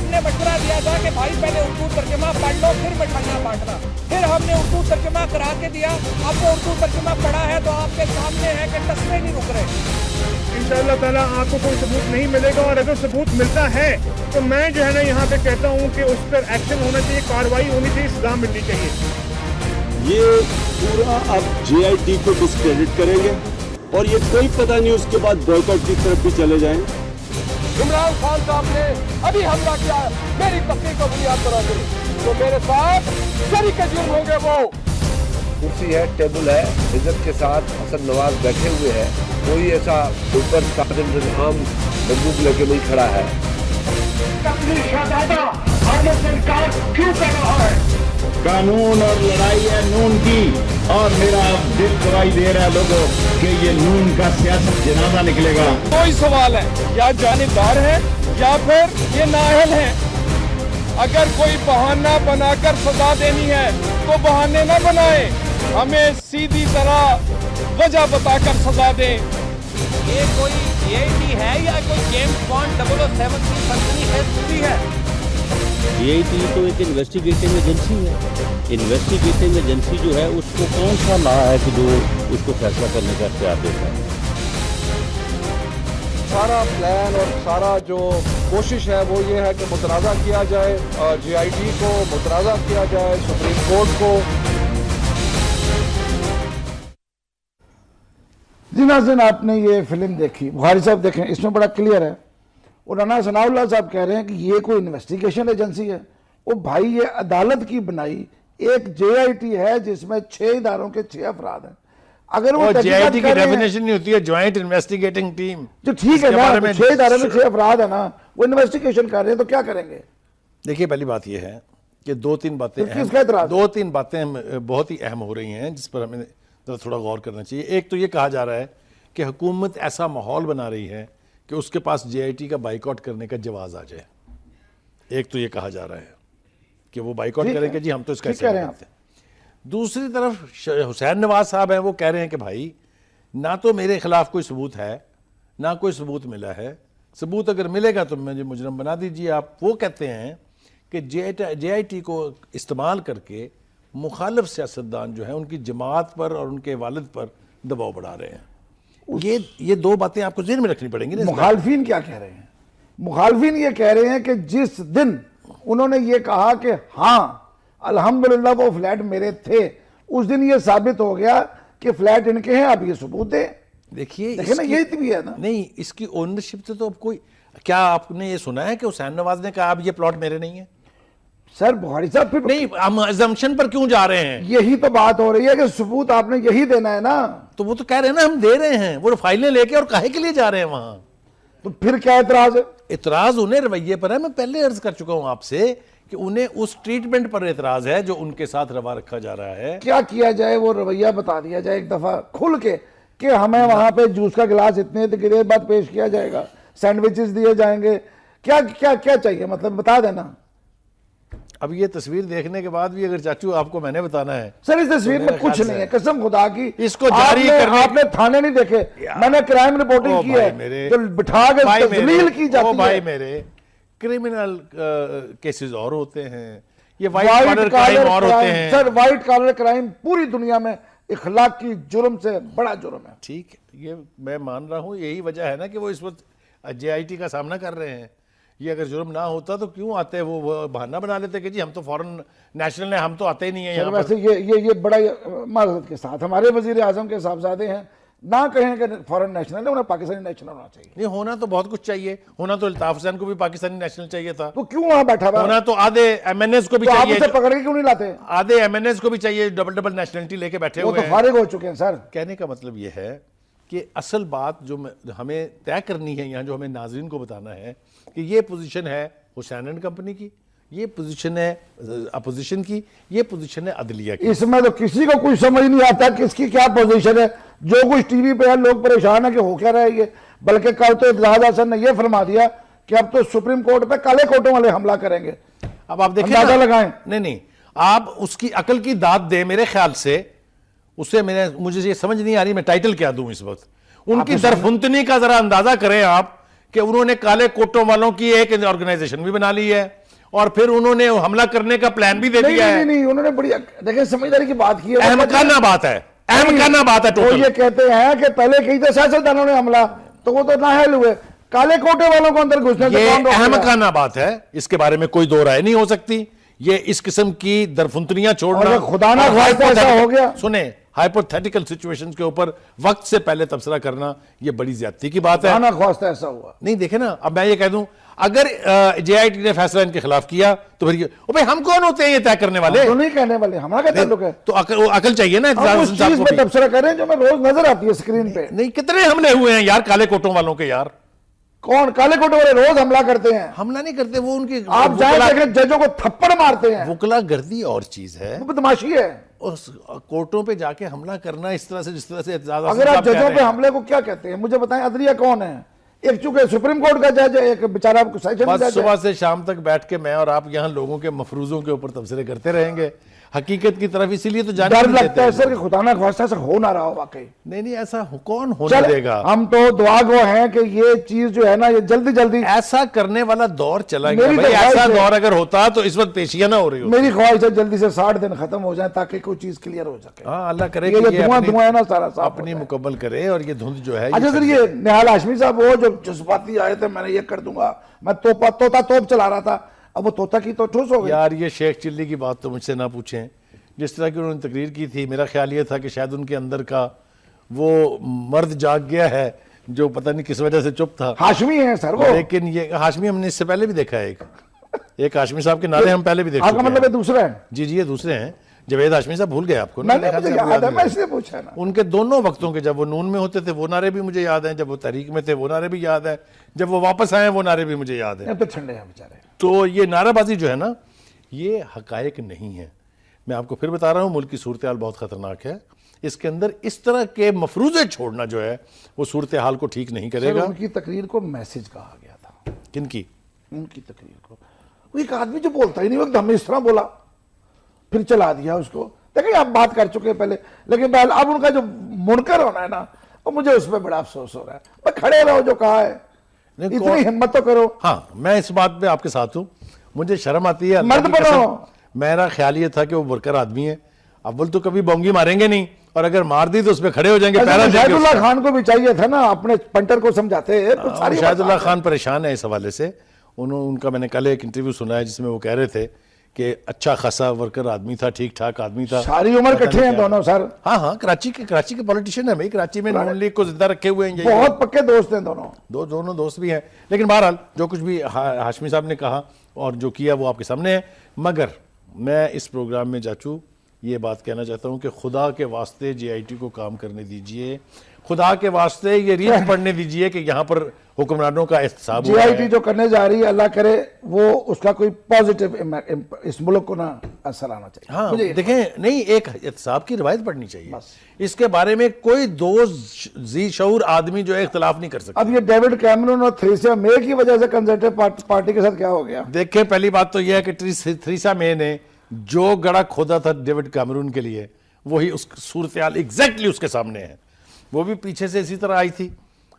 Speaker 5: ने मशवरा दिया था कि भाई पहले उर्दू तर्जमा पढ़ लो फिर मिठाइयाँ बांटना। फिर हमने उर्दू तर्जमा करा के दिया। अब वो उर्दू तर्जमा पढ़ा है तो आपके सामने है कि तस्वीरें नहीं रुक रहे।
Speaker 4: इंशाअल्लाह ताला आपको कोई सबूत नहीं मिलेगा, और अगर सबूत मिलता है तो मैं जो है ना यहाँ पे कहता हूँ कि उस पर एक्शन होना चाहिए, कार्रवाई होनी चाहिए, सजा मिलनी चाहिए।
Speaker 7: ये पूरा अब JIT को डिस्क्रेडिट करेंगे और ये कोई पता नहीं उसके बाद बॉयकॉट की तरफ भी चले जाएं।
Speaker 5: इमरान खान साहब ने अभी हमला किया मेरी पत्नी को बुनियाद पर रखी, तो मेरे साथ सभी के जुर्म होंगे। वो
Speaker 6: कुर्सी है, टेबल है, इज्जत के साथ हसन नवाज बैठे हुए हैं। कोई ऐसा ऊपर साजिद निजाम बंदूक लेके नहीं खड़ा है।
Speaker 4: अपनी शहजादा आगे से इनकार क्यों कर रहा है?
Speaker 8: कानून और लड़ाई है नून की, और मेरा दिल गवाही दे रहा है लोगों कि ये नून का सियासत जनाजा निकलेगा।
Speaker 5: कोई सवाल है या जानिबदार है या फिर ये नाअहल है। अगर कोई बहाना बनाकर सजा देनी है तो बहाने न बनाए, हमें सीधी तरह वजह बताकर सजा दें। ये कोई JIT है या कोई जेम्स बॉन्ड 007 की कंपनी है, पूरी है।
Speaker 9: JIT तो एक इन्वेस्टिगेटिंग एजेंसी है। इन्वेस्टिगेटिंग एजेंसी जो है उसको कौन सा ला है कि जो उसको फैसला करने का इख्तियार देता है।
Speaker 5: सारा प्लान और सारा जो कोशिश है वो ये है कि मुतनाज़ा किया जाए, JIT को मुतनाज़ा किया जाए, सुप्रीम कोर्ट को।
Speaker 1: जी नाज़रीन, आपने ये फिल्म देखी, बुखारी साहब देखें, इसमें बड़ा क्लियर है। और राना सनाउल्लाह साहब कह रहे हैं कि ये कोई इन्वेस्टिगेशन एजेंसी है। वो भाई ये अदालत की बनाई एक JIT है जिसमें 6 इदारों के 6 अफराद हैं। अगर वो
Speaker 2: JIT की डेफिनेशन नहीं होती है ज्वाइंट इन्वेस्टिगेटिंग टीम,
Speaker 1: जो ठीक है ना, 6 इदारों में 6 अफराद है ना, वो इन्वेस्टिगेशन कर रहे हैं तो क्या करेंगे?
Speaker 2: देखिए, पहली बात यह है कि दो तीन बातें बहुत ही अहम हो रही हैं जिस पर हमें थोड़ा गौर करना चाहिए। एक तो ये कहा जा रहा है कि हुकूमत ऐसा माहौल बना रही है कि उसके पास JIT का बाइकआउट करने का जवाब आ जाए। एक तो ये कहा जा रहा है कि वो बाइकआउट करेंगे, जी हम तो इसका हिस्सा हैं। दूसरी तरफ हुसैन नवाज साहब हैं, वो कह रहे हैं कि भाई ना तो मेरे खिलाफ कोई सबूत है ना कोई सबूत मिला है, सबूत अगर मिलेगा तो मुझे मुजरम बना दीजिए आप। वो कहते हैं कि JIT को इस्तेमाल करके मुखालिफ सियासतदान जो है उनकी जमात पर और उनके वालिद पर दबाव बढ़ा रहे हैं। ये दो बातें आपको ज़हन में रखनी पड़ेंगी।
Speaker 1: मुखालफिन क्या कह रहे हैं? मुखालफिन ये कह रहे हैं कि जिस दिन उन्होंने ये कहा कि हाँ अल्हम्दुलिल्लाह वो फ्लैट मेरे थे, उस दिन ये साबित हो गया कि फ्लैट इनके हैं, आप ये सबूत दें।
Speaker 2: देखिए
Speaker 1: ना, यही भी है ना।
Speaker 2: नहीं, इसकी ओनरशिप से तो अब कोई, क्या आपने ये सुना है कि हुसैन नवाज ने कहा अब ये प्लॉट मेरे नहीं है?
Speaker 1: सर बुखारी साहब, फिर
Speaker 2: नहीं, हम अजम्पशन पर क्यों जा रहे हैं?
Speaker 1: यही तो बात हो रही है कि सबूत आपने यही देना है ना।
Speaker 2: तो वो तो कह रहे हैं ना हम दे रहे हैं, वो फाइलें लेके, और काहे के लिए जा रहे हैं वहां?
Speaker 1: तो फिर क्या एतराज है?
Speaker 2: इतराज उन्हें रवैये पर है। मैं पहले अर्ज कर चुका हूं आपसे कि उन्हें उस ट्रीटमेंट पर एतराज है जो उनके साथ रवा रखा जा रहा है।
Speaker 1: क्या किया जाए, वो रवैया बता दिया जाए एक दफा खुल के कि हमें वहां पे जूस का गिलास इतने देर बाद पेश किया जाएगा, सैंडविचेस दिए जाएंगे, क्या क्या क्या चाहिए, मतलब बता देना।
Speaker 2: अब ये तस्वीर देखने के बाद भी अगर चाचू आपको मैंने बताना है,
Speaker 1: सर इस तस्वीर में कुछ नहीं है, कसम खुदा की।
Speaker 2: इसको जारी करने,
Speaker 1: आपने थाने नहीं देखे, मैंने क्राइम रिपोर्टिंग की है, तो बिठा के तस्लील की जाती है।
Speaker 2: भाई मेरे, क्रिमिनल केसेस और होते हैं, ये व्हाइट कॉलर क्राइम और होते हैं।
Speaker 1: सर व्हाइट कॉलर क्राइम पूरी दुनिया में इखलाकी जुर्म से बड़ा जुर्म है।
Speaker 2: ठीक है, ये मैं मान रहा हूँ, यही वजह है ना कि वो इस वक्त JIT का सामना कर रहे हैं। ये अगर जुर्म ना होता तो क्यों आते, वो बहाना बना लेते कि जी हम तो फॉरेन नेशनल हैं, हम तो आते ही नहीं है यहाँ
Speaker 1: वैसे ये बड़ा माजरत के साथ हमारे वजीर आजम के साहबजादे हैं, ना कहें कि फॉरेन नेशनल है, उन्हें पाकिस्तानी नेशनल होना चाहिए।
Speaker 2: नहीं, होना तो बहुत कुछ चाहिए, होना तो अल्ताफ हुसैन को भी पाकिस्तानी नेशनल चाहिए था,
Speaker 1: तो क्यों वहां बैठा हुआ?
Speaker 2: होना तो आधे MNS को भी चाहिए,
Speaker 1: आप उसे पकड़ के क्यों नहीं लाते?
Speaker 2: आधे MNS को भी चाहिए, डबल नेशनलिटी लेके बैठे हुए हैं।
Speaker 1: वो तो फारिग हो चुके हैं। सर
Speaker 2: कहने का मतलब ये है कि असल बात जो हमें तय करनी है यहाँ, जो हमें नाज़रीन को बताना है कि ये पोजीशन है हुसैन एंड कंपनी की, ये पोजीशन है अपोजिशन की, ये पोजीशन है अदलिया की।
Speaker 1: इसमें तो किसी को कुछ समझ नहीं आता किसकी क्या पोजीशन है। जो कुछ टीवी पे है लोग परेशान है कि हो क्या रहा है ये। बल्कि कल तो इत्तेहाद हसन ने यह फरमा दिया कि अब तो सुप्रीम कोर्ट पे काले कोटों वाले हमला करेंगे।
Speaker 2: अब आप देखें
Speaker 1: अंदाजा लगाएं।
Speaker 2: नहीं, आप उसकी अकल की दाद दे, मेरे ख्याल से उससे मुझे ये समझ नहीं आ रही मैं टाइटल क्या दूं इस वक्त। उनकी दरफुंतनी का जरा अंदाजा करें आप कि उन्होंने काले कोटों वालों की एक ऑर्गेनाइजेशन भी बना ली है और फिर उन्होंने हमला करने का प्लान भी दे दिया है।
Speaker 1: नहीं, उन्होंने बड़ी देखिए समझदारी की बात की है।
Speaker 2: अहमकाना बात है, अहमकाना बात है।
Speaker 1: वो ये कहते हैं कि पहले कई तो सियासतदानों ने हमला, तो वो तो नाअहल हुए, काले कोटे वालों को अंदर घुसने से कौन रोक रहा है?
Speaker 2: अहमकाना बात है, इसके बारे में कोई दो राय नहीं हो सकती। ये इस किस्म की दरफुंतनियां छोड़ना,
Speaker 1: खुदा ना खास्ता ऐसा हो गया।
Speaker 2: सुने, हाइपोथेटिकल सिचुएशंस के ऊपर वक्त से पहले तबसरा करना ये बड़ी ज्यादती की बात है।
Speaker 1: खुदा ना खास्ता ऐसा हुआ
Speaker 2: नहीं, देखे ना, अब मैं ये कह दूं अगर जेआईटी ने फैसला इनके खिलाफ किया तो फिर भाई हम कौन होते हैं ये तय करने वाले?
Speaker 1: तो नहीं कहने वाले, हमारा क्या ताल्लुक है?
Speaker 2: तो अकल चाहिए ना
Speaker 1: उस चीज पे तबसरा करें जो मैं रोज नजर आती है स्क्रीन पे।
Speaker 2: नहीं, कितने हमले हुए हैं यार काले कोटों वालों के यार।
Speaker 1: कौन काले कोटों वाले? रोज हमला करते हैं।
Speaker 2: हमला नहीं करते, वो उनकी
Speaker 1: आप जाए देखें जजों को थप्पड़ मारते हैं।
Speaker 2: वुकला गर्दी और चीज है,
Speaker 1: वो बदमाशी है।
Speaker 2: उस कोर्टों पे जाके हमला करना इस तरह से, जिस तरह से
Speaker 1: अगर आप जजों पे हमले को क्या कहते हैं मुझे बताएं? अदलिया कौन है? एक चूंकि सुप्रीम कोर्ट का जज है, एक बेचारा सेशन जज है।
Speaker 2: सुबह से शाम तक बैठ के मैं और आप यहाँ लोगों के मफरूजों के ऊपर तबसरे करते रहेंगे हकीकत की तरफ, इसीलिए तो जाने
Speaker 1: डर लगता है सर कि खुदा ना खास्ता ऐसा हो ना रहा हो वाकई।
Speaker 2: नहीं, ऐसा कौन होने देगा?
Speaker 1: हम तो दुआ गो हैं कि ये चीज जो है ना ये जल्दी जल्दी
Speaker 2: ऐसा करने वाला दौर चला गया भाई। ऐसा दौर अगर होता तो इस वक्त पेशियां ना हो रही हो।
Speaker 1: मेरी ख्वाहिश है जल्दी से 60 दिन खत्म हो जाए ताकि कोई चीज क्लियर हो सके।
Speaker 2: हाँ, अल्लाह करे
Speaker 1: कि ये धुआं है ना सारा
Speaker 2: अपनी मुकम्मल करे और ये धुंध जो है।
Speaker 1: अच्छा सर, ये निहाल हाशमी साहब वो जो जज्बाती आए थे, मैंने ये कर दूंगा, मैं तोता चला रहा था, अब वो तोता की तो ठूस हो गई।
Speaker 2: यार ये शेख चिल्ली की बात तो मुझसे ना पूछें। जिस तरह की उन्होंने तकरीर की थी, मेरा ख्याल ये था कि शायद उनके अंदर का वो मर्द जाग गया है जो पता नहीं किस वजह से चुप था।
Speaker 1: हाशमी है सर वो।
Speaker 2: लेकिन ये हाशमी हमने इससे पहले भी देखा है, एक हाशमी साहब के नारे हम पहले भी देख चुके हैं।
Speaker 1: मतलब ये दूसरा है?
Speaker 2: जी, ये दूसरे हैं। जवेद हाशमी साहब भूल गए आपको?
Speaker 1: मैं इसलिए पूछा ना।
Speaker 2: उनके दोनों वक्तों के, जब वो नून में होते थे वो नारे भी मुझे याद हैं, जब वो तहरीक में थे वो नारे भी याद है, जब वो वापस आए वो नारे भी मुझे याद है।
Speaker 1: तो ठंडे हैं बेचारे।
Speaker 2: तो ये नाराबाजी जो है ना, ये हकायक नहीं है। मैं आपको फिर बता रहा हूं, मुल्क की सूरत हाल बहुत खतरनाक है। इसके अंदर इस तरह के मफरूजे छोड़ना जो है वो सूरत हाल को ठीक नहीं करेगा।
Speaker 1: उनकी तकरीर को मैसेज कहा गया था।
Speaker 2: किनकी?
Speaker 1: उनकी तकरीर को। वो एक आदमी जो बोलता ही नहीं, वक्त हमने इस तरह बोला फिर चला दिया उसको। देखिए आप बात कर चुके हैं पहले, लेकिन अब उनका जो मुनकर होना है ना, वो मुझे उस पर बड़ा अफसोस हो रहा है। मैं खड़े रहो जो कहा है, इतनी हिम्मत तो करो।
Speaker 2: हाँ, मैं इस बात पे आपके साथ हूं, मुझे शर्म आती है।
Speaker 1: मर्द बनो।
Speaker 2: मेरा ख्याल ये था कि वो वर्कर आदमी है, अव्वल तो कभी बोंगी मारेंगे नहीं, और अगर मार दी तो उसमें खड़े हो जाएंगे।
Speaker 1: शाहिदुल्लाह खान को भी चाहिए था ना, अपने पंटर को समझाते।
Speaker 2: शाहिदुल्लाह खान परेशान है इस हवाले से। उनका मैंने कल एक इंटरव्यू सुना है जिसमें वो कह रहे थे कि अच्छा खासा वर्कर आदमी था, ठीक ठाक आदमी था।
Speaker 1: सारी उम्र इकट्ठे हैं दोनों सर।
Speaker 2: हाँ, कराची के पॉलिटिशियन है भाई, कराची में नून लीग को जिंदा रखे हुए हैं।
Speaker 1: बहुत पक्के दोस्त हैं दोनों।
Speaker 2: दोनों दोस्त भी हैं। लेकिन बहरहाल जो कुछ भी हाशमी साहब ने कहा और जो किया वो आपके सामने है। मगर मैं इस प्रोग्राम में चाचू ये बात कहना चाहता हूं कि खुदा के वास्ते जेआईटी को काम करने दीजिए, खुदा के वास्ते ये रीत पढ़ने दीजिए कि यहाँ पर हुक्मरानों का एहतसाब हुआ है।
Speaker 1: जेआईटी जो करने जा रही है, अल्लाह करे वो उसका कोई पॉजिटिव इस मुल्क को ना असर आना चाहिए।
Speaker 2: हाँ, देखें, नहीं, एक एहतसाब की रवायत पढ़नी चाहिए। इसके बारे में कोई दो जी शऊर आदमी जो है इख्तलाफ नहीं कर सकता।
Speaker 1: अब ये डेविड कैमरून और थेरेसा मे की वजह से कंजर्वेटिव पार्टी के साथ क्या हो गया?
Speaker 2: देखें, पहली बात तो यह है कि थेरेसा मे ने जो गड़ा खोदा था डेविड कैमरून के लिए, वही उस सूरत हाल एग्जैक्टली उसके सामने है। वो भी पीछे से इसी तरह आई थी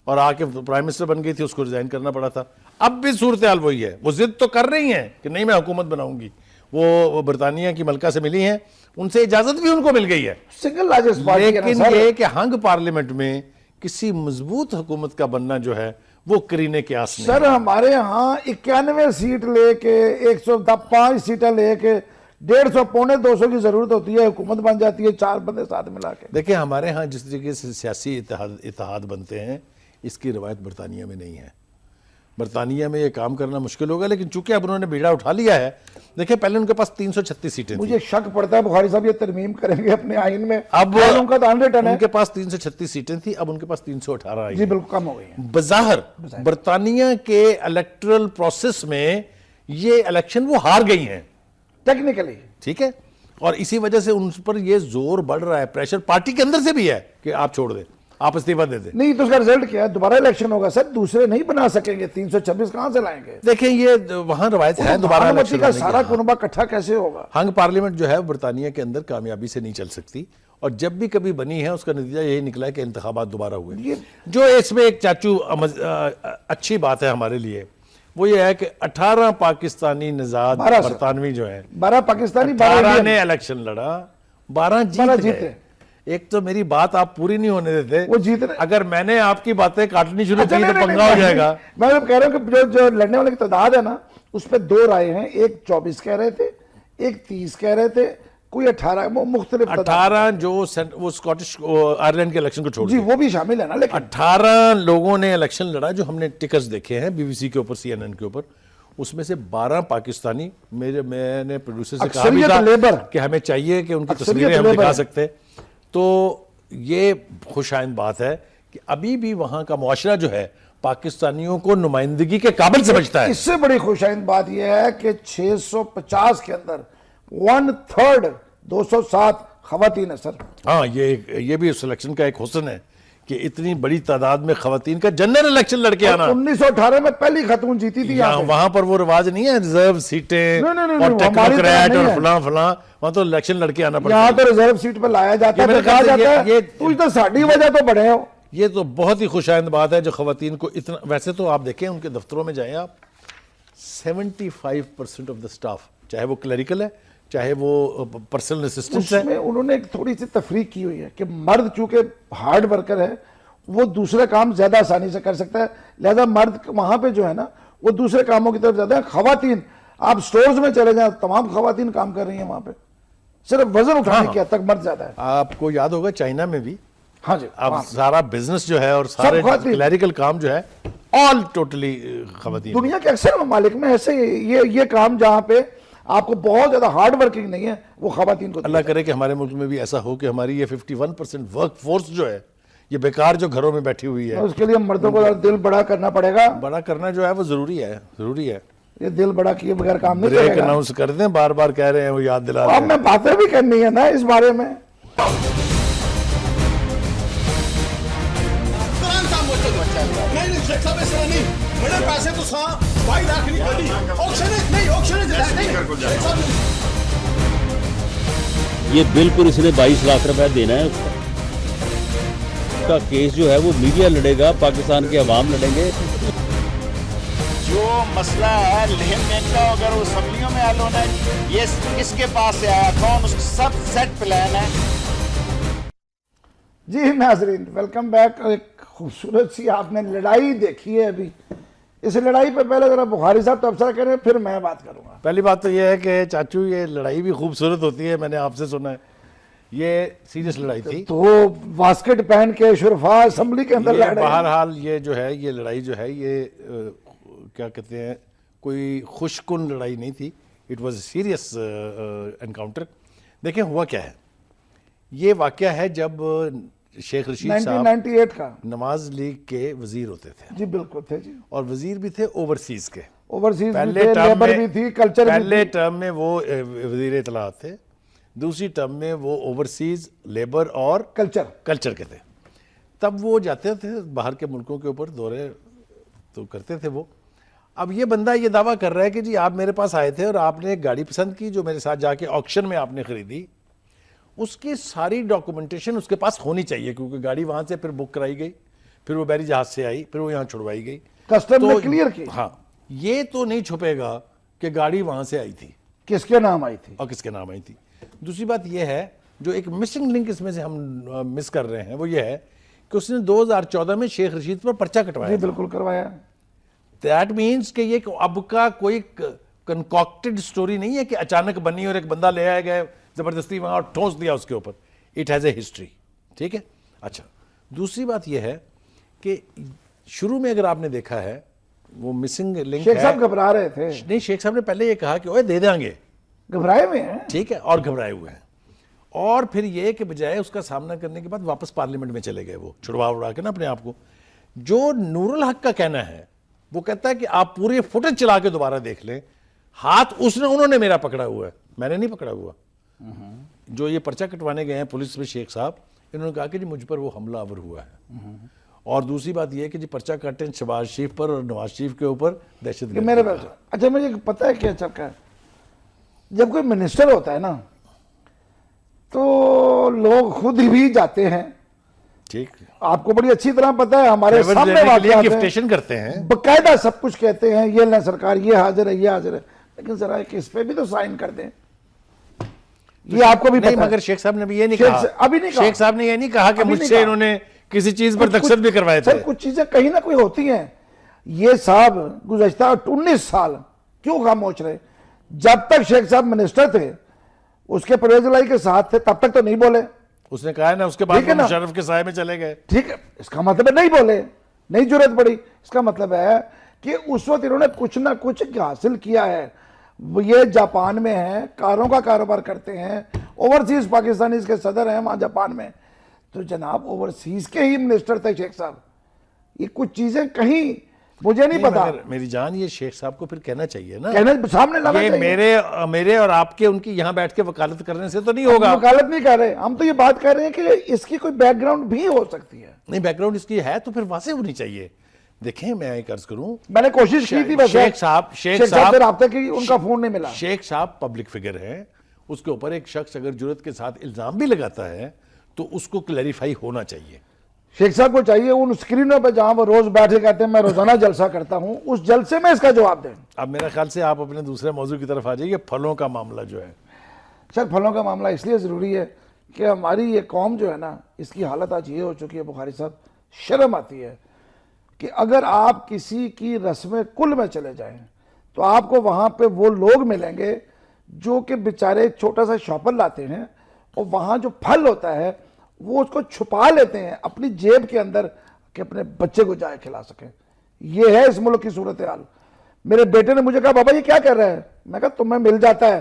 Speaker 2: और आके प्राइम मिनिस्टर बन गई थी, उसको रिजाइन करना पड़ा था। अब भी सूरत हाल वही है। वो जिद तो कर रही हैं कि नहीं मैं हुकूमत बनाऊंगी। वो बरतानिया की मलका से मिली हैं, उनसे इजाजत भी उनको मिल गई है,
Speaker 1: सिंगल लार्जेस्ट पार्टी।
Speaker 2: लेकिन ये कि हंग पार्लियामेंट में किसी मजबूत हुकूमत का बनना जो है वो करीने के आस नहीं।
Speaker 1: सर हमारे यहाँ 91 सीट लेके 105 सीटें लेके 150 पौने 200 की जरूरत होती है, हुकूमत बन जाती है 4 बंदे साथ मिला के।
Speaker 2: देखिए, हमारे यहाँ जिस तरीके से सियासी इत्तेहाद बनते हैं, इसकी रवायत बरतानिया में नहीं है। बरतानिया में ये काम करना मुश्किल होगा, लेकिन चूंकि अब उन्होंने बीड़ा उठा लिया है। देखिए, पहले उनके पास 336 सीटें थी।
Speaker 1: मुझे शक पड़ता है बुखारी साहब ये तरमीम करेंगे अपने आइन में।
Speaker 2: अब
Speaker 1: उनका तो 100 है।
Speaker 2: उनके पास 336 सीटें थी, अब उनके पास 318 आई।
Speaker 1: जी बिल्कुल कम हो गई है।
Speaker 2: बज़ाहिर बरतानिया के इलेक्टोरल प्रोसेस में ये इलेक्शन वो हार गई हैं
Speaker 1: टेक्निकली।
Speaker 2: ठीक है, और इसी वजह से उन पर ये जोर बढ़ रहा है, प्रेशर पार्टी के अंदर से भी है कि आप छोड़ दें, आप इस्तीफा दे दें।
Speaker 1: नहीं तो उसका रिजल्ट क्या है? दोबारा इलेक्शन होगा सर, दूसरे नहीं बना सकेंगे, 326 कहां से लाएंगे?
Speaker 2: देखें ये वहां रवायत है दोबारा
Speaker 1: भानुमती
Speaker 2: इलेक्शन
Speaker 1: का
Speaker 2: होने की।
Speaker 1: सारा कुनबा इकट्ठा कैसे होगा?
Speaker 2: हंग पार्लियामेंट जो है बरतानिया के अंदर कामयाबी से नहीं चल सकती, और जब भी कभी बनी है उसका नतीजा यही निकला है कि इंतखाबात दोबारा हुए। जो इसमें एक चाचू अच्छी बात है हमारे लिए, वो ये है कि 18 पाकिस्तानी निजात बरतानवी जो है,
Speaker 1: 12 पाकिस्तानी,
Speaker 2: 12 ने इलेक्शन लड़ा, 12 जीते। एक तो मेरी बात आप पूरी नहीं होने देते,
Speaker 1: वो जीत रहे।
Speaker 2: अगर मैंने आपकी बातें काटनी शुरू की तो पंगा हो जाएगा।
Speaker 1: मैं कह रहा हूं कि जो लड़ने वाले की तादाद है ना, उस पर 2 राय हैं, एक 24 कह रहे थे, एक 30 कह रहे थे, कोई 18 मुख्तलिफ
Speaker 2: 18 जो वो स्कॉटिश आयरलैंड के इलेक्शन को छोड़
Speaker 1: जी वो भी शामिल है ना, लेकिन
Speaker 2: 18 लोगों ने इलेक्शन लड़ा जो हमने टिकट्स देखे हैं बीबीसी के ऊपर, CNN के ऊपर, उसमें से 12 पाकिस्तानी। मैंने प्रोड्यूसर से कहा भी था
Speaker 1: लेबर
Speaker 2: कि हमें चाहिए कि उनकी तस्वीरें हम दिखा सकते। तो ये खुशाइंद बात है कि अभी भी वहां का मुआशरा जो है पाकिस्तानियों को नुमाइंदगी के काबिल समझता है।
Speaker 1: इससे बड़ी खुशाइंद बात यह है कि 650 के अंदर 1/3 207 खवातीन है सर।
Speaker 2: हाँ, ये भी उस इलेक्शन का एक हुस्न है कि इतनी बड़ी तादाद में खवातीन का जनरल इलेक्शन लड़के आना।
Speaker 1: 1918 में पहली खातून जीती थी यहाँ
Speaker 2: वहां पर वो रिवाज नहीं है रिजर्व सीटें और टेक्नोक्रेट और फलां फलां, वहां तो इलेक्शन लड़के आना पड़ता है।
Speaker 1: यहाँ तो रिजर्व सीट पर लाया जाता है, कहा जाता है तुझ तो साड़ी वजह तो बढ़े हो।
Speaker 2: ये तो बहुत ही खुशाइंद बात है जो खवातीन को इतना, वैसे तो आप देखें उनके दफ्तरों में जाएं आप, 75% ऑफ द स्टाफ, चाहे वो क्लरिकल है चाहे वो पर्सनल असिस्टेंट है,
Speaker 1: उन्होंने एक थोड़ी सी तफरीक की हुई है कि मर्द चूंकि हार्ड वर्कर है वो दूसरे काम ज्यादा आसानी से कर सकता है, लिहाजा मर्द वहां पे जो है ना वो दूसरे कामों की तरफ ज्यादा है। खवातीन आप स्टोर्स में चले जाए, तमाम खवातीन काम कर रही हैं वहां पे, सिर्फ वजन उठाने की हद तक मर्द ज्यादा है।
Speaker 2: आपको याद होगा चाइना में भी,
Speaker 1: हाँ जी,
Speaker 2: अब सारा बिजनेस जो है और सारे क्लरिकल काम जो है ऑल टोटली खवातीन।
Speaker 1: दुनिया के अक्सर ममालिक में ऐसे ये काम जहां पे आपको बहुत ज्यादा हार्ड वर्किंग नहीं है वो खवातीन को।
Speaker 2: अल्लाह करे कि हमारे मुल्क में भी ऐसा हो कि हमारी ये 51% वर्क फोर्स जो है ये बेकार जो घरों में बैठी हुई है,
Speaker 1: उसके लिए मर्दों को दिल बड़ा करना पड़ेगा।
Speaker 2: बड़ा करना जो है वो जरूरी है, जरूरी है।
Speaker 1: ये दिल बड़ा किए बगैर काम नहीं
Speaker 2: चलेगा। अनाउंस कर दें, बार बार कह रहे हैं वो याद दिला रहे हैं।
Speaker 1: अब मैं बातें भी करनी है ना इस बारे में।
Speaker 10: मेरे पैसे तो 22 लाख नहीं करी,
Speaker 9: ये बिल्कुल इसने 22 लाख रुपए देना है उसका केस जो है वो मीडिया लड़ेगा, पाकिस्तान के अवाम लड़ेंगे।
Speaker 8: जो मसला है लेन देन का, अगर वो असम्बलियों में हल होना है, ये किसके पास से आया, कौन, उसका सब सेट प्लान है।
Speaker 1: जी नाजरीन, वेलकम बैक। एक खूबसूरत सी आपने लड़ाई देखी है अभी। इस लड़ाई पे पहले जरा बुखारी साहब तबसरा करें, फिर मैं बात करूंगा।
Speaker 2: पहली बात तो ये है कि चाचू ये लड़ाई भी खूबसूरत होती है, मैंने आपसे सुना है, ये सीरियस लड़ाई थी।
Speaker 1: तो बास्केट पहन के शुरफा असेंबली के अंदर लड़ रहे हैं।
Speaker 2: बहरहाल ये जो है ये लड़ाई जो है ये क्या कहते हैं, कोई खुशकुन लड़ाई नहीं थी, इट वॉज सीरियस एनकाउंटर। देखें हुआ क्या है, ये वाकया है जब शेख रशीद साहब
Speaker 1: 1998 का
Speaker 2: नवाज लीग के वजीर होते थे।
Speaker 1: जी बिल्कुल थे जी,
Speaker 2: और वजीर भी थे ओवरसीज के,
Speaker 1: ओवरसीज
Speaker 2: पहले
Speaker 1: भी थे,
Speaker 2: टर्म
Speaker 1: लेबर
Speaker 2: में
Speaker 1: भी थी, कल्चर भी
Speaker 2: पहले
Speaker 1: थी।
Speaker 2: टर्म में वो वजीर इत्तलात थे, दूसरी टर्म में वो ओवरसीज लेबर और कल्चर के थे। तब वो जाते थे बाहर के मुल्कों के ऊपर दौरे तो करते थे वो। अब ये बंदा ये दावा कर रहा है कि जी आप मेरे पास आए थे और आपने एक गाड़ी पसंद की जो मेरे साथ जाके ऑक्शन में आपने खरीदी, उसकी सारी डॉक्यूमेंटेशन उसके पास होनी चाहिए, क्योंकि गाड़ी वहां से फिर बुक कराई गई, फिर वो बैरी जहाज से आई, फिर वो यहाँ छुड़वाई गई,
Speaker 1: कस्टम
Speaker 2: तो
Speaker 1: ने क्लियर की।
Speaker 2: हाँ, ये तो नहीं छुपेगा कि गाड़ी वहां से आई थी,
Speaker 1: किसके नाम आई थी
Speaker 2: और किसके नाम आई थी। दूसरी बात यह है, जो एक मिसिंग लिंक इसमें से हम मिस कर रहे हैं, वो ये है कि उसने 2014 में शेख रशीद पर पर्चा कटवाया।
Speaker 1: बिल्कुल करवाया।
Speaker 2: दैट मीन्स कि ये अब का कोई कंकॉक्टेड स्टोरी नहीं है कि अचानक बनी और एक बंदा ले आया गया जबरदस्ती वहां ठोंस दिया उसके ऊपर। इट हैज ए हिस्ट्री, ठीक है। अच्छा, दूसरी बात यह है कि शुरू में अगर आपने देखा है वो मिसिंग लिंक,
Speaker 1: शेख साहब घबरा रहे थे।
Speaker 2: नहीं, शेख साहब ने पहले ये कहा कि ओए दे देंगे,
Speaker 1: घबराए हुए हैं,
Speaker 2: ठीक है, और घबराए हुए हैं। और फिर ये कि बजाय उसका सामना करने के बाद वापस पार्लियामेंट में चले गए, वो छुड़वा उड़ा के ना अपने आप को। जो नूरुल हक का कहना है वो कहता है कि आप पूरे फुटेज चला के दोबारा देख लें, हाथ उन्होंने मेरा पकड़ा हुआ है, मैंने नहीं पकड़ा हुआ। जो ये पर्चा कटवाने गए हैं पुलिस में शेख साहब, इन्होंने कहा कि जी मुझ पर वो हमलावर हुआ है। और दूसरी बात ये है कि जी पर्चा काटे शहबाज शरीफ पर और नवाज शरीफ के ऊपर दहशतगर्दी।
Speaker 1: मेरे पास अच्छा, मुझे पता है क्या चक्कर है, जब कोई मिनिस्टर होता है ना तो लोग खुद भी जाते हैं।
Speaker 2: ठीक,
Speaker 1: आपको बड़ी अच्छी तरह पता है, हमारे सामने वाक़यात
Speaker 2: गिफ्टेशन करते हैं,
Speaker 1: बकायदा सब कुछ कहते हैं, ये लें सरकार, ये हाजिर है, ये हाजिर है, लेकिन जरा इस पे भी तो साइन कर दें। ये आपको भी
Speaker 2: नहीं,
Speaker 1: पता
Speaker 2: मगर शेख साहब ने भी ये नहीं कहा,
Speaker 1: अभी नहीं कहा,
Speaker 2: शेख साहब ने ये नहीं कहा कि
Speaker 1: अभी नहीं
Speaker 2: मुझसे
Speaker 1: कहा।
Speaker 2: इन्होंने किसी चीज पर दस्तखत भी करवाए थे।
Speaker 1: सर कुछ चीजें कहीं ना कोई होती हैं। ये साहब गुज़श्ता 19 साल क्यों खामोश रहे? जब तक शेख साहब मिनिस्टर थे, उसके परवेज इलाही के साथ थे, तब तक तो नहीं बोले।
Speaker 2: उसने कहा है ना, उसके बाद
Speaker 1: ठीक है ना?
Speaker 2: मुशर्रफ के साए में चले गए।
Speaker 1: ठीक है, इसका मतलब है नहीं बोले, नहीं जरूरत पड़ी। इसका मतलब है कि उस वक्त इन्होंने कुछ ना कुछ हासिल किया है। ये जापान में है, कारों का कारोबार करते हैं, ओवरसीज पाकिस्तानी के सदर हैं वहां जापान में। तो जनाब ओवरसीज के ही मिनिस्टर थे शेख साहब। ये कुछ चीजें कहीं मुझे नहीं पता।
Speaker 2: मेरी जान, ये शेख साहब को फिर कहना चाहिए ना,
Speaker 1: कहने सामने लाना
Speaker 2: ये
Speaker 1: चाहिए।
Speaker 2: मेरे और आपके उनकी यहाँ बैठ के वकालत करने से तो नहीं होगा।
Speaker 1: वकालत नहीं कर रहे हम, तो ये बात कर रहे हैं कि इसकी कोई बैकग्राउंड भी हो सकती है।
Speaker 2: नहीं, बैकग्राउंड इसकी है तो फिर वासे होनी चाहिए। देखें, मैं एक अर्ज करूं,
Speaker 1: मैंने कोशिश की थी,
Speaker 2: शेख साहब
Speaker 1: से राब्ता की, उनका फोन नहीं मिला।
Speaker 2: शेख साहब पब्लिक फिगर है, उसके ऊपर एक शख्स अगर जुर्रत के साथ इल्जाम भी लगाता है तो उसको क्लैरिफाई होना चाहिए।
Speaker 1: शेख साहब को चाहिए उन स्क्रीनों पे जहां वो रोज बैठे कहते हैं मैं रोजाना जलसा करता हूं, उस जलसे में इसका जवाब दें।
Speaker 2: अब मेरा ख्याल से आप अपने दूसरे मौजू की तरफ आ जाइए, फलों का मामला जो है।
Speaker 1: सर फलों का मामला इसलिए ज़रूरी है कि हमारी ये कौम जो है ना, इसकी हालत आज ये हो चुकी है बुखारी साहब, शर्म आती है कि अगर आप किसी की रस्म कुल में चले जाएं तो आपको वहाँ पे वो लोग मिलेंगे जो कि बेचारे छोटा सा शॉपर लाते हैं और वहाँ जो फल होता है वो उसको छुपा लेते हैं अपनी जेब के अंदर कि अपने बच्चे को जाए खिला सकें। ये है इस मुल्क की सूरत हाल। मेरे बेटे ने मुझे कहा बाबा ये क्या कर रहा है? मैं कहा तुम्हें मिल जाता है,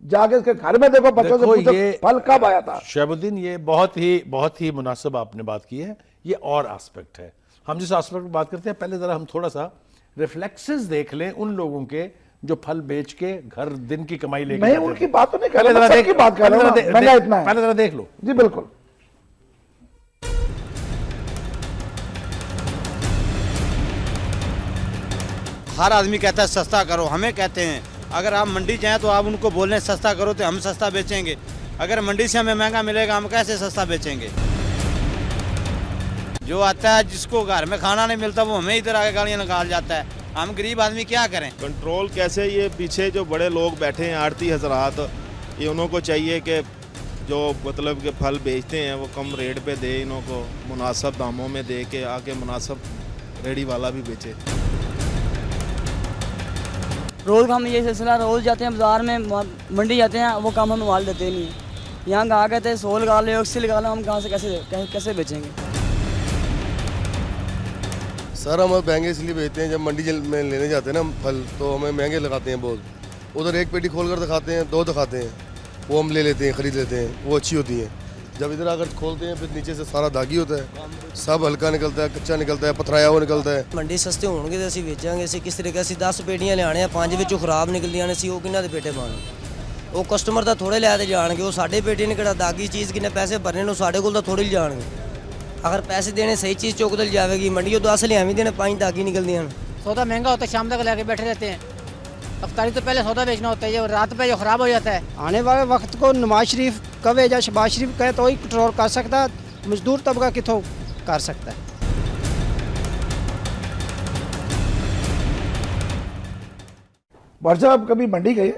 Speaker 1: जाके इसके घर में देखो, बच्चों से पूछो फल कब आया था।
Speaker 2: शहबुद्दीन, ये बहुत ही मुनासिब आपने बात की है। ये और एस्पेक्ट है, हम जिस एस्पेक्ट में बात करते हैं, पहले जरा हम थोड़ा सा रिफ्लेक्सेस देख लें उन लोगों के जो फल बेच के घर दिन की कमाई लेके
Speaker 1: मैं उनकी बात तो नहीं कर रहा, मैं सबकी बात कर रहा हूं। महंगा इतना है,
Speaker 2: पहले जरा देख लो।
Speaker 1: जी बिल्कुल।
Speaker 11: हर आदमी कहता है सस्ता करो, हमें कहते हैं अगर आप मंडी जाएं तो आप उनको बोलें सस्ता करो तो हम सस्ता बेचेंगे। अगर मंडी से हमें महंगा मिलेगा हम कैसे सस्ता बेचेंगे? जो आता है जिसको घर में खाना नहीं मिलता वो हमें इधर आके गालियाँ निकाल जाता है। हम गरीब आदमी क्या करें?
Speaker 12: कंट्रोल कैसे? ये पीछे जो बड़े लोग बैठे हैं आड़ती हजरात, ये उनको चाहिए कि जो मतलब के फल बेचते हैं वो कम रेट पे दे, इनको मुनासिब दामों में दे के आके मुनासिब रेडी वाला भी बेचे।
Speaker 13: रोज़ हम ये सिलसिला रोज़ जाते हैं बाज़ार में, मंडी जाते हैं, वो काम हम माल देते नहीं हैं। यहाँ कहा कहते हैं 100 लगा लो 180 लगा लो, हम कहाँ से कैसे बेचेंगे?
Speaker 14: सर हम महंगे इसलिए बेचते हैं, जब मंडी में लेने जाते हैं ना फल तो हमें महंगे लगाते हैं बहुत। उधर एक पेटी खोल कर दिखाते हैं, 2 दिखाते हैं, वो हम ले लेते हैं, ख़रीद लेते हैं, वो अच्छी होती हैं। जब इधर आकर खोलते हैं फिर नीचे से सारा दागी होता है, सब हल्का निकलता है, कच्चा निकलता है, पथराया हुआ निकलता है।
Speaker 15: मंडी सस्ते होंगे तो ਅਸੀਂ ਵੇਚਾਂਗੇ। ਅਸੀਂ किस तरीके से 10 पेटियां ਲਿਆਣੇ ਆ, 5 ਵਿੱਚੋਂ ਖਰਾਬ ਨਿਕਲਦੀਆਂ ਨੇ, ਅਸੀਂ ਉਹ ਕਿੰਨਾ ਦੇ ਪੇਟੇ ਪਾਣੇ? ਉਹ ਕਸਟਮਰ ਤਾਂ ਥੋੜੇ ਲੈ ਤੇ ਜਾਣਗੇ, ਉਹ ਸਾਡੇ ਪੇਟੇ ਨੇ ਕਿਹੜਾ ਦਾਗੀ ਚੀਜ਼ ਕਿੰਨੇ ਪੈਸੇ ਭਰਨੇ ਨੂੰ ਸਾਡੇ ਕੋਲ ਤਾਂ ਥੋੜੀ ਜਾਣਗੇ। अगर पैसे देने सही चीज़ चौक तो जाएगी, मंडियों 10 लियावी देने 5 दागी निकलती हैं।
Speaker 16: सौदा महंगा होता है, शाम तक लेके बैठे रहते हैं। अफ्तारी तो पहले सौदा बेचना होता है, रात पे जो ख़राब हो जाता है।
Speaker 17: आने वाले वक्त को नवाज शरीफ कहे या शहबाज शरीफ कहे तो ही कंट्रोल कर सकता है, मजदूर तबका कितों कर सकता है।
Speaker 1: वर्षा आप कभी मंडी गए?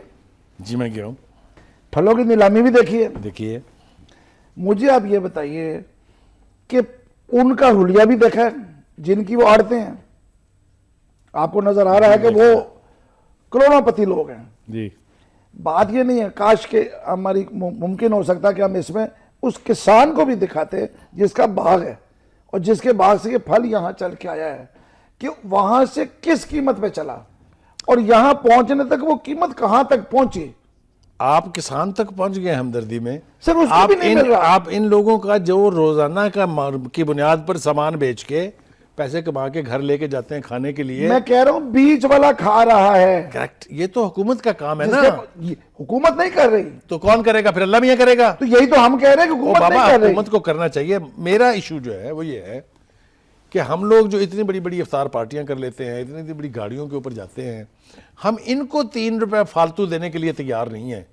Speaker 2: जी मैं गया हूँ।
Speaker 1: फलों की नीलामी भी देखी है?
Speaker 2: देखिए।
Speaker 1: मुझे आप ये बताइए कि उनका हुलिया भी देखा है जिनकी वो आड़ते हैं? आपको नजर आ रहा है कि वो करोड़पति लोग हैं
Speaker 2: जी।
Speaker 1: बात ये नहीं है, काश के हमारी मुमकिन हो सकता कि हम इसमें उस किसान को भी दिखाते जिसका बाग है और जिसके बाग से ये फल यहाँ चल के आया है, कि वहां से किस कीमत पे चला और यहाँ पहुंचने तक वो कीमत कहां तक पहुंची।
Speaker 2: आप किसान तक पहुंच गए हमदर्दी में
Speaker 1: सर, उसको भी नहीं मिल रहा।
Speaker 2: आप इन लोगों का जो रोजाना का की बुनियाद पर सामान बेच के पैसे कमा के घर लेके जाते हैं खाने के लिए।
Speaker 1: मैं कह रहा हूं बीच वाला खा रहा है।
Speaker 2: करेक्ट, ये तो हुकूमत का काम है ना।
Speaker 1: हुकूमत नहीं कर रही
Speaker 2: तो कौन करेगा फिर? अल्लाह मियां करेगा।
Speaker 1: तो यही तो हम कह रहे हैं कि हुकूमत नहीं कर रही।
Speaker 2: हुकूमत को करना चाहिए। मेरा इशू जो है वो ये है कि हम लोग जो इतनी बड़ी बड़ी इफ्तार पार्टियां कर लेते हैं, इतनी बड़ी गाड़ियों के ऊपर जाते हैं, हम इनको 3 रुपए फालतू देने के लिए तैयार नहीं है।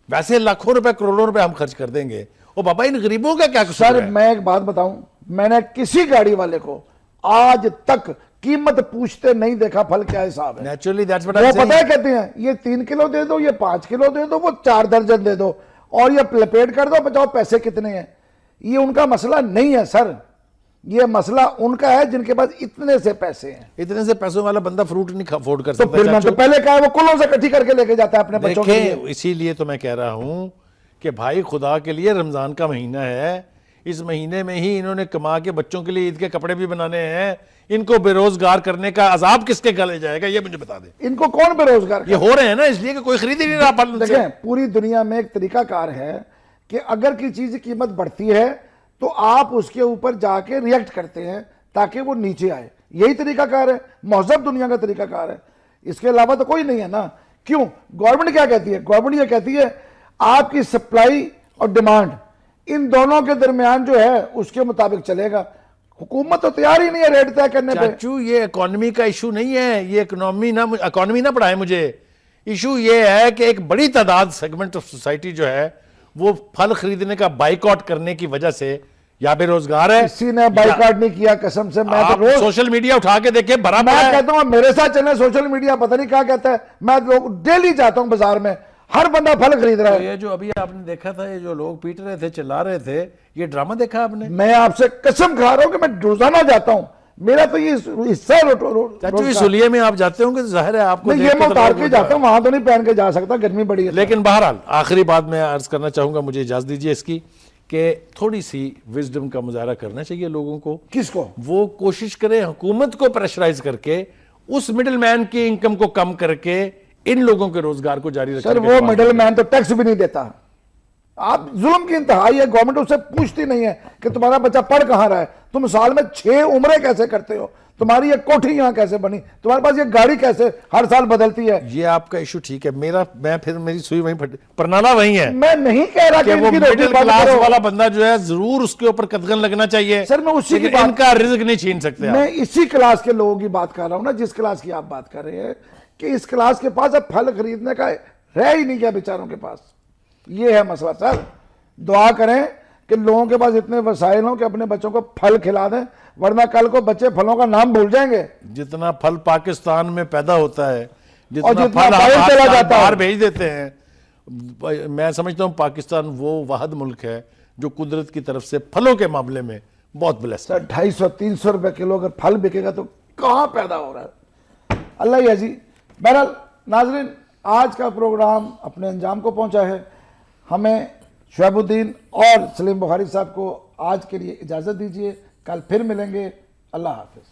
Speaker 2: वैसे लाखों रुपए करोड़ों रुपए हम खर्च कर देंगे। ओ बाबा, इन गरीबों का क्या कसूर है?
Speaker 1: सर मैं एक बात बताऊं, मैंने किसी गाड़ी वाले को आज तक कीमत पूछते नहीं देखा फल क्या हिसाब है।
Speaker 2: नेचुरली दैट्स व्हाट
Speaker 1: वो
Speaker 2: आई एम
Speaker 1: पता है कहते हैं ये 3 किलो दे दो, ये 5 किलो दे दो, वो 4 दर्जन दे दो और ये लपेट कर दो, बताओ पैसे कितने हैं। ये उनका मसला नहीं है सर, ये मसला उनका है जिनके पास इतने से पैसे हैं।
Speaker 2: इतने से पैसों वाला बंदा फ्रूट नहीं अफोर्ड कर
Speaker 1: तो
Speaker 2: सकता।
Speaker 1: फिर मैं तो पहले कहा वो कुलों से इकट्ठी करके लेके जाता है अपने बच्चों के लिए।
Speaker 2: इसीलिए तो मैं कह रहा हूं कि भाई खुदा के लिए रमजान का महीना है, इस महीने में ही इन्होंने कमा के बच्चों के लिए ईद के कपड़े भी बनाने हैं। इनको बेरोजगार करने का अजाब किसके गले जाएगा ये मुझे बता दे।
Speaker 1: इनको कौन बेरोजगार?
Speaker 2: ये हो रहे हैं ना इसलिए कि कोई खरीद ही नहीं रहा।
Speaker 1: देखें, पूरी दुनिया में एक तरीकाकार है कि अगर किसी चीज की कीमत बढ़ती है तो आप उसके ऊपर जाके रिएक्ट करते हैं ताकि वो नीचे आए। यही तरीकाकार है, महजब दुनिया का तरीकाकार है। इसके अलावा तो कोई नहीं है ना। क्यों? गवर्नमेंट क्या कहती है? गवर्नमेंट ये कहती है आपकी सप्लाई और डिमांड इन दोनों के दरमियान जो है उसके मुताबिक चलेगा। हुकूमत तो तैयार ही नहीं है रेट तय करने पे।
Speaker 2: चाचू, ये इकोनॉमी का इशू नहीं है, ये इकोनॉमी ना पढ़ाए मुझे। इशू ये है कि एक बड़ी तादाद सेगमेंट ऑफ सोसाइटी जो है वो फल खरीदने का बाइकआउट करने की वजह से या बेरोजगार है।
Speaker 1: किसी ने बाइकआउट नहीं किया कसम से। मैं तो रोज
Speaker 2: सोशल मीडिया उठा के देखे बराबर।
Speaker 1: मैं कहता हूं मेरे साथ चले सोशल मीडिया, पता नहीं क्या कहता है। मैं लोग डेली जाता हूं बाजार में, हर बंदा फल खरीद रहा है।
Speaker 2: तो ये जो अभी आपने देखा था, ये जो लोग पीट रहे थे, चिल्ला रहे थे, ये ड्रामा देखा आपने?
Speaker 1: मैं आपसे कसम खा रहा हूं कि मैं रोजाना जाता हूं, मेरा तो ये हिस्सा
Speaker 2: चाचू इस हुलिये में आप जाते होंगे तो जाहिर है आपको
Speaker 1: ये मैं उतार के जाता हूं, वहां तो नहीं पहन के जा सकता, गर्मी बड़ी है।
Speaker 2: लेकिन बहरहाल आखिरी बात मैं अर्ज करना चाहूंगा, मुझे इजाजत दीजिए इसकी, कि थोड़ी सी विजडम का मुजाहरा करना चाहिए लोगों को।
Speaker 1: किसको?
Speaker 2: वो कोशिश करें हुकूमत को प्रेशराइज करके उस मिडिल मैन की इनकम को कम करके इन लोगों के रोजगार को जारी रखने।
Speaker 1: सर वो मिडिल मैन तो टैक्स भी नहीं देता। आप जुल्म की इंतहाई है, गवर्नमेंट उससे पूछती नहीं है कि तुम्हारा बच्चा पढ़ कहां रहा है, तुम साल में 6 उम्रें कैसे करते हो, तुम्हारी ये कोठी यहां कैसे बनी, तुम्हारे पास ये गाड़ी कैसे हर साल बदलती है।
Speaker 2: ये आपका इशू ठीक है, मेरी सुई वहीं फट, प्रनाला वहीं है।
Speaker 1: मैं नहीं कह रहा कि
Speaker 2: वो मिडिल क्लास वाला बंदा जो है जरूर उसके ऊपर कदगन लगना चाहिए।
Speaker 1: सर मैं उसी की बात,
Speaker 2: इनका रिज्क नहीं छीन सकते।
Speaker 1: मैं इसी क्लास के लोगों की बात कर रहा हूं ना, जिस क्लास की आप बात कर रहे हैं, कि इस क्लास के पास अब फल खरीदने का रह ही नहीं गया बेचारों के पास। ये है मसला। सर दुआ करें कि लोगों के पास इतने वसाइल हो कि अपने बच्चों को फल खिला दें, वरना कल को बच्चे फलों का नाम भूल जाएंगे।
Speaker 2: जितना फल पाकिस्तान में पैदा होता है,
Speaker 1: जितना
Speaker 2: फल
Speaker 1: बाहर चला जाता है,
Speaker 2: बाहर भेज देते हैं। मैं समझता हूं पाकिस्तान वो वाहिद मुल्क है जो कुदरत की तरफ से फलों के मामले में बहुत ब्लेस्ड है।
Speaker 1: 250-300 रुपए किलो अगर फल बिकेगा तो कहां पैदा हो रहा है। अल्लाह ही अजी। बहरहाल नाजरीन, आज का प्रोग्राम अपने अंजाम को पहुंचा है। हमें शुएबुद्दीन और सलीम बुखारी साहब को आज के लिए इजाजत दीजिए, कल फिर मिलेंगे। अल्लाह हाफिज।